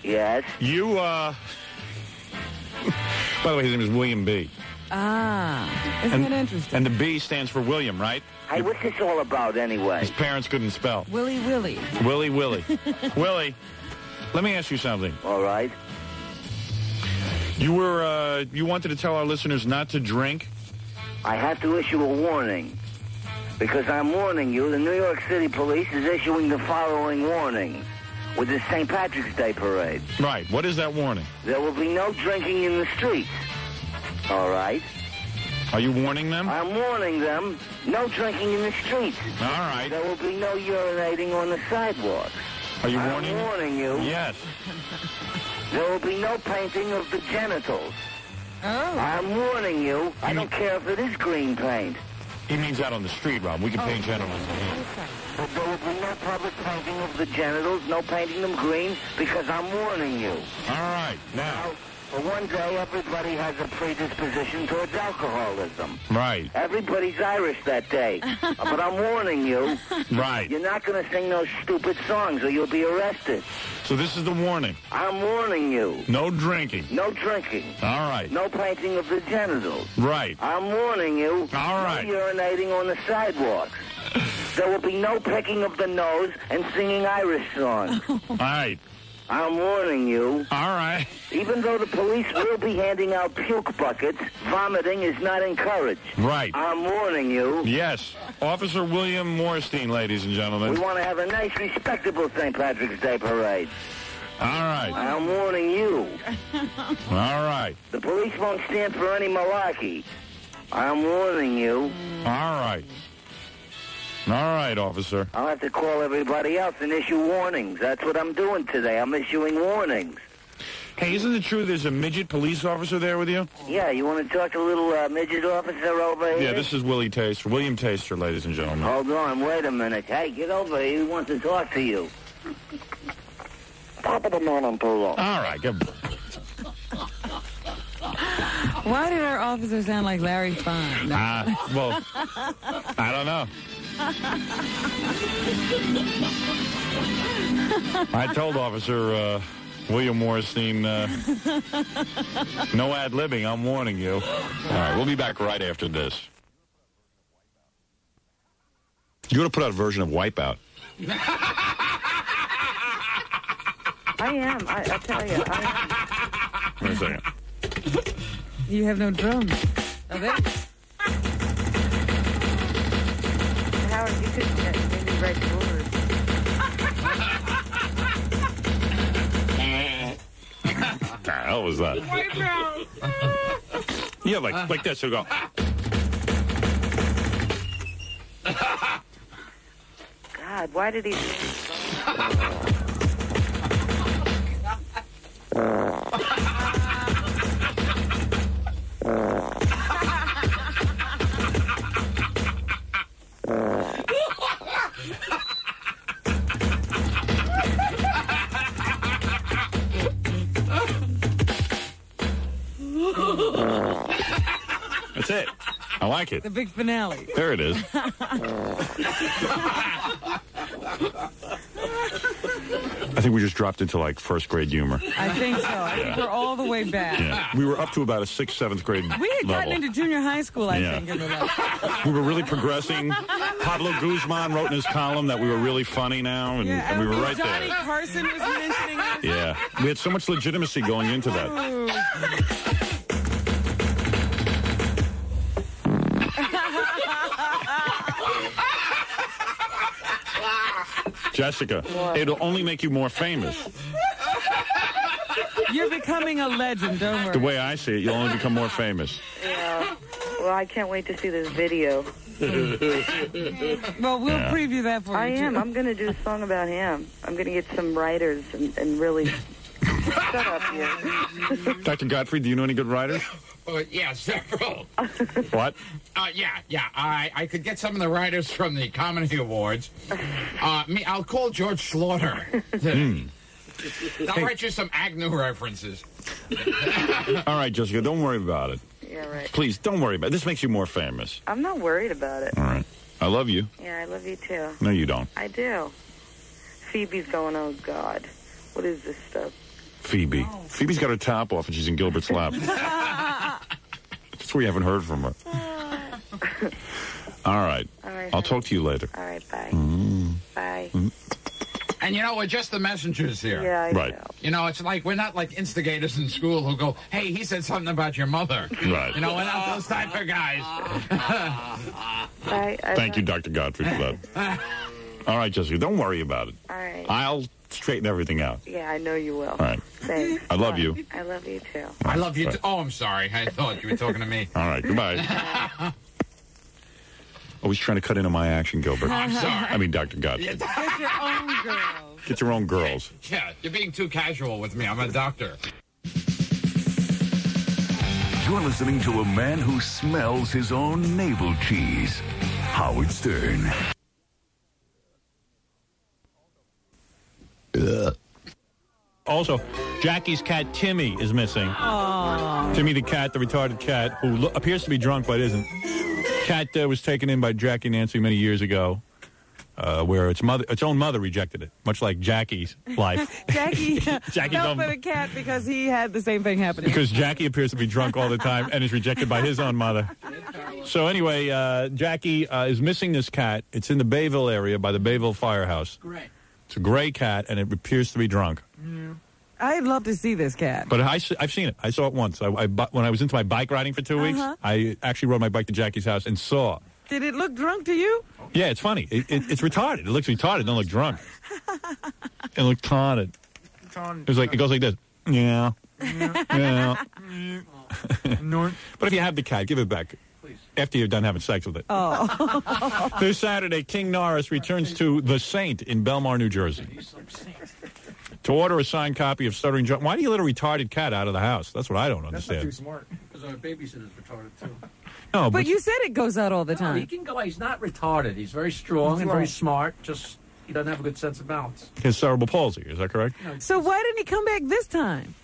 Yes? You, By the way, his name is William B. Isn't it interesting? And the B stands for William, right? Hey, what's this all about anyway? His parents couldn't spell. Willie. Willie. Willie, let me ask you something. All right. You wanted to tell our listeners not to drink? I have to issue a warning. Because I'm warning you, the New York City Police is issuing the following warning. with the St. Patrick's Day parade. Right. What is that warning? There will be no drinking in the streets. All right? Are you warning them? I'm warning them. No drinking in the streets. All right. There will be no urinating on the sidewalks. Are you warning? I'm warning you. Yes. There will be no painting of the genitals. Oh. I'm warning you. I don't care if it is green paint. He means out on the street, Rob. We can paint genitals. But there will be no public painting of the genitals, no painting them green, because I'm warning you. All right. Now. For one day, everybody has a predisposition towards alcoholism. Right. Everybody's Irish that day. But I'm warning you. Right. You're not going to sing those stupid songs or you'll be arrested. So this is the warning. I'm warning you. No drinking. No drinking. All right. No painting of the genitals. Right. I'm warning you. All right. No urinating on the sidewalks. There will be no picking of the nose and singing Irish songs. All right. I'm warning you. All right. Even though the police will be handing out puke buckets, vomiting is not encouraged. Right. I'm warning you. Yes. Officer William Morstein, ladies and gentlemen. We want to have a nice, respectable St. Patrick's Day parade. All right. I'm warning you. All right. The police won't stand for any malarkey. I'm warning you. All right. All right, officer. I'll have to call everybody else and issue warnings. That's what I'm doing today. I'm issuing warnings. Hey, isn't it true there's a midget police officer there with you? Yeah, you want to talk to a little midget officer over here? Yeah, this is Willie Taster. William Taster, ladies and gentlemen. Hold on, wait a minute. Hey, get over here. He wants to talk to you. Top of the morning, Polo. All right, good. Why did our officer sound like Larry Fine? Well, I don't know. I told Officer William Morstein, no ad-libbing, I'm warning you. All right, we'll be back right after this. You want to put out a version of Wipeout? I am. I tell you, I am. Wait a second. You have no drums. Oh, there. Howard, you could maybe write the words. What the hell was that? Yeah, like this. It'll go. God, why did he do That's it. I like it. The big finale. There it is. I think we just dropped into like first grade humor. I think so. I think we're all the way back. Yeah. We were up to about a 6th, 7th grade We had gotten level. into junior high school, I think, into that. We were really progressing. Pablo Guzman wrote in his column that we were really funny now, and we were right Johnny there. Carson was mentioning us. Yeah. We had so much legitimacy going into that. Jessica, it'll only make you more famous. You're becoming a legend, don't worry. The way I see it, you'll only become more famous. Yeah. Well, I can't wait to see this video. Well, we'll preview that for you. I am. I'm going to do a song about him. I'm going to get some writers and really... Shut up, you. Dr. Godfrey, do you know any good writers? Yeah, several. What? Yeah. I could get some of the writers from the Comedy Awards. I'll call George Slaughter. I'll write you some Agnew references. All right, Jessica, don't worry about it. Yeah, right. Please, don't worry about it. This makes you more famous. I'm not worried about it. All right. I love you. Yeah, I love you, too. No, you don't. I do. Phoebe's going, oh, God. What is this stuff? Phoebe. Oh. Phoebe's got her top off and she's in Gilbert's lap. That's where you haven't heard from her. All right. I'll talk to you later. All right, bye. Bye. And, we're just the messengers here. Yeah, I know. It's like we're not like instigators in school who go, hey, he said something about your mother. Right. We're not those type of guys. Thank you, Dr. Godfrey, for that. All right, Jessica, don't worry about it. All right. I'll straighten everything out. Yeah, I know you will. All right. Thanks. I love you. I love you too. I love you too. Oh, I'm sorry. I thought you were talking to me. All right, goodbye. Always trying to cut into my action, Gilbert. I'm sorry. I mean, Dr. God. Get your own girls. Get your own girls. Yeah, you're being too casual with me. I'm a doctor. You're listening to a man who smells his own navel cheese. Howard Stern. Also, Jackie's cat Timmy is missing. Aww. Timmy the cat, the retarded cat, who appears to be drunk but isn't. Cat was taken in by Jackie Nancy many years ago, where its own mother rejected it, much like Jackie's life. Jackie fell don't- for the cat because he had the same thing happening. Because Jackie appears to be drunk all the time and is rejected by his own mother. So anyway, Jackie is missing this cat. It's in the Bayville area by the Bayville Firehouse. Great. It's a gray cat, and it appears to be drunk. I'd love to see this cat. But I've seen it. I saw it once. When I was into my bike riding for 2 weeks, I actually rode my bike to Jackie's house and saw. Did it look drunk to you? Yeah, it's funny. It's retarded. It looks retarded. It don't look drunk. It looks retarded. It goes like this. Yeah. Yeah. But if you have the cat, give it back. After you're done having sex with it. Oh. This Saturday, King Norris returns to The Saint in Belmar, New Jersey. To order a signed copy of Stuttering John. Why do you let a retarded cat out of the house? That's what I don't understand. That's not too smart. Because our babysitter's retarded, too. No, but you said it goes out all the time. No, he can go out. He's not retarded. He's very strong and very smart. Just, he doesn't have a good sense of balance. He has cerebral palsy. Is that correct? No, So why didn't he come back this time?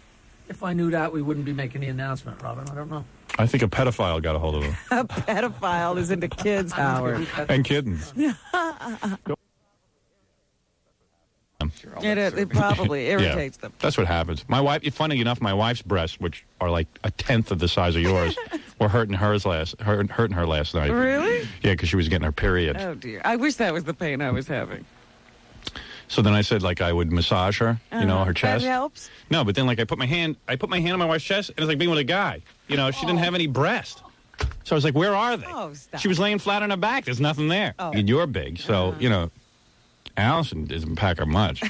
if I knew that, we wouldn't be making the announcement, Robin. I don't know. I think a pedophile got a hold of him. A pedophile is into kids, Howard. And kittens. It probably irritates them. That's what happens. My wife, funny enough, my wife's breasts, which are like a tenth of the size of yours, were hurting her last night. Really? Yeah, because she was getting her period. Oh, dear. I wish that was the pain I was having. So then I said, like, I would massage her, her chest. That helps? No, but then, like, I put my hand on my wife's chest, and it's like being with a guy. You know, she didn't have any breast. So I was like, where are they? Oh, stop. She was laying flat on her back. There's nothing there. Oh. And you're big, so, Allison doesn't pack her much.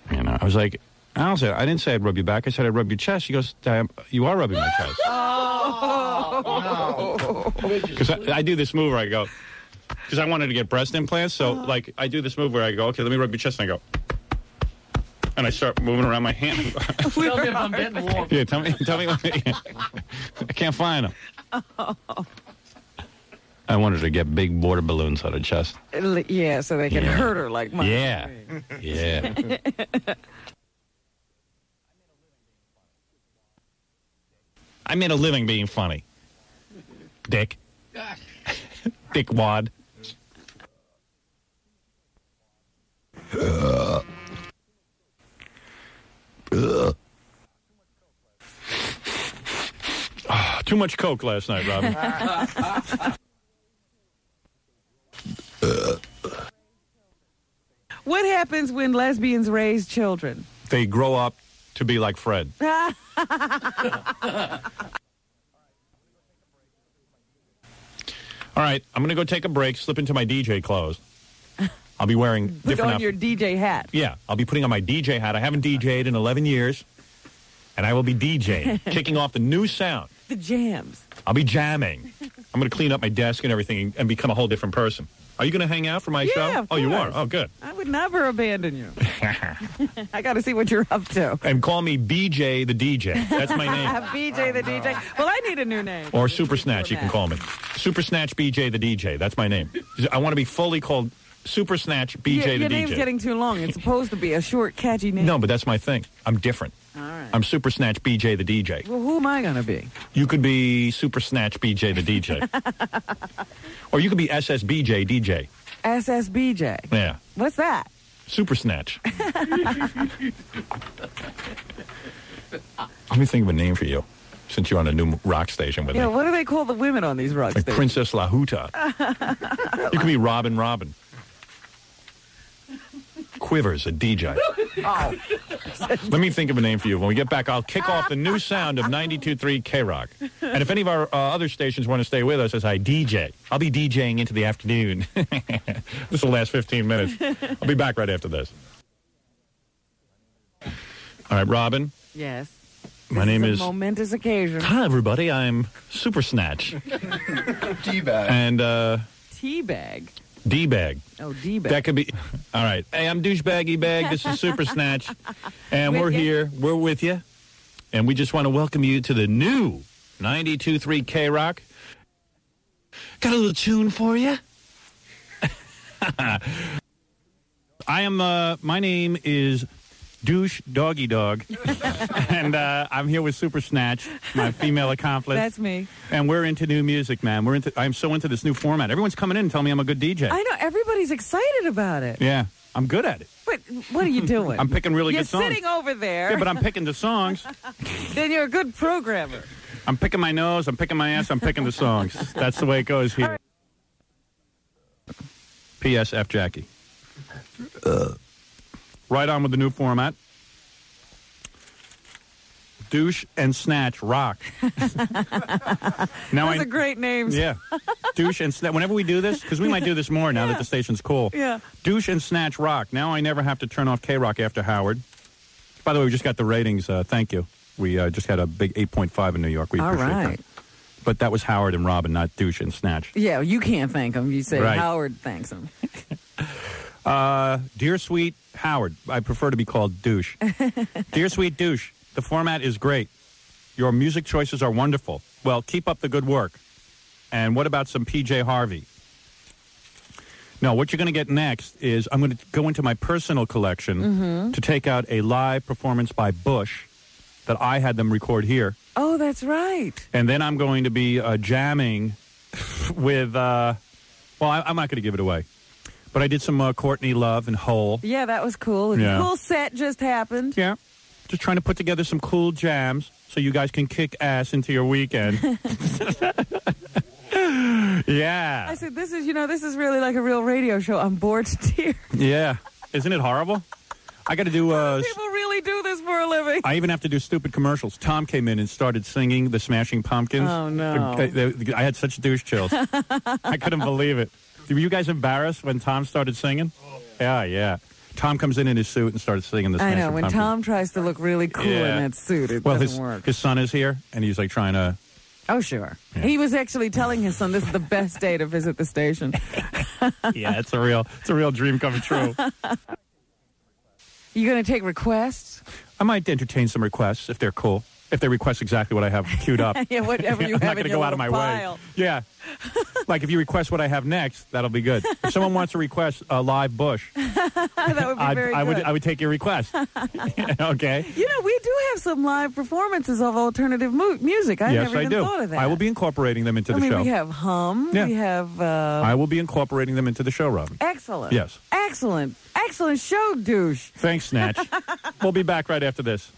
I was like, Allison, I didn't say I'd rub your back. I said I'd rub your chest. She goes, you are rubbing my chest. Oh. Because I do this move where I go, because I wanted to get breast implants. So, like, I do this move where I go, okay, let me rub your chest. And I go, and I start moving around my hand. Tell me if I'm getting warm. Yeah, tell me. I can't find them. I wanted to get big water balloons on her chest. Yeah, so they can hurt her like mine. Yeah. Yeah. I made a living being funny. Dick. Dick wad. Too much Coke last night, Robin. What happens when lesbians raise children? They grow up to be like Fred. All right, I'm going to go take a break, slip into my DJ clothes. I'll be wearing Put different on your DJ hat. Yeah, I'll be putting on my DJ hat. I haven't DJ'd in 11 years, and I will be DJing, kicking off the new sound. The jams. I'll be jamming. I'm going to clean up my desk and everything and become a whole different person. Are you going to hang out for my show? Of Oh, you are? course. Oh, good. I would never abandon you. I got to see what you're up to. And call me BJ the DJ. That's my name. BJ the DJ. Well, I need a new name. Or Super Snatch, you can call me. Super Snatch BJ the DJ. That's my name. I want to be fully called Super Snatch BJ the DJ. Your name's getting too long. It's supposed to be a short, catchy name. No, but that's my thing. I'm different. All right. I'm Super Snatch BJ the DJ. Well, who am I going to be? You could be Super Snatch BJ the DJ. Or you could be SSBJ DJ. SSBJ. Yeah. What's that? Super Snatch. Let me think of a name for you, since you're on a new rock station with Yeah, me. what do they call the women on these rock Like stations? Princess Lahuta. You could be Robin. Quivers, a DJ. Oh. Let me think of a name for you. When we get back, I'll kick off the new sound of 92.3 K-Rock. And if any of our other stations want to stay with us as I DJ, I'll be DJing into the afternoon. This will last 15 minutes. I'll be back right after this. All right, Robin. Yes. My name is a momentous occasion. Hi, everybody. I'm Super Snatch. D-bag. And Teabag. D-bag. Oh, D-bag. That could be. All right. Hey, I'm Douchebaggy Bag. This is Super Snatch. And we're here. We're with you. And we just want to welcome you to the new 92.3 K-Rock. Got a little tune for you. My name is Douche Doggy Dog. And I'm here with Super Snatch, my female accomplice. That's me. And we're into new music, man. I'm so into this new format. Everyone's coming in and telling me I'm a good DJ. I know. Everybody's excited about it. Yeah, I'm good at it. But what are you doing? I'm picking really good songs. You're sitting over there. Yeah, but I'm picking the songs. Then you're a good programmer. I'm picking my nose, I'm picking my ass, I'm picking the songs. That's the way it goes here. P.S. F. Jackie. Right on with the new format. Douche and Snatch rock. Those are great names. Yeah. Douche and Snatch. Whenever we do this, because we might do this more now that the station's cool. Yeah. Douche and Snatch rock. Now I never have to turn off K-Rock after Howard. By the way, we just got the ratings. Thank you. We just had a big 8.5 in New York. We appreciate that. But that was Howard and Robin, not Douche and Snatch. Yeah, you can't thank them. You say Right. Howard thanks them. Dear Sweet Howard. I prefer to be called Douche. Dear Sweet Douche. The format is great. Your music choices are wonderful. Well, keep up the good work. And what about some PJ Harvey? No, what you're going to get next is I'm going to go into my personal collection to take out a live performance by Bush that I had them record here. Oh, that's right. And then I'm going to be jamming with, I'm not going to give it away. But I did some Courtney Love and Hole. Yeah, that was cool. Yeah. A cool set just happened. Yeah. Just trying to put together some cool jams so you guys can kick ass into your weekend. Yeah. I said, this is really like a real radio show. I'm bored to tears. Yeah. Isn't it horrible? I got to do... People really do this for a living. I even have to do stupid commercials. Tom came in and started singing the Smashing Pumpkins. Oh, no. I had such douche chills. I couldn't believe it. Were you guys embarrassed when Tom started singing? Yeah. Tom comes in his suit and starts singing the Smashing I know. When Pumpkins. Tom tries to look really cool in that suit, it doesn't work. His son is here, and he's like trying to... Oh, sure. Yeah. He was actually telling his son this is the best day to visit the station. Yeah, it's a real dream coming true. You going to take requests? I might entertain some requests if they're cool. If they request exactly what I have queued up. Yeah, whatever you I'm have not in going to your go out of my pile. way. Yeah. Like if you request what I have next, that'll be good. If someone wants to request a live Bush, that would be very good. I would take your request. Okay. We do have some live performances of alternative music. I never even thought of that. I will be incorporating them into the show. We have Hum. Yeah. We have... I will be incorporating them into the show, Robin. Excellent. Yes. Excellent show, douche. Thanks, Snatch. We'll be back right after this.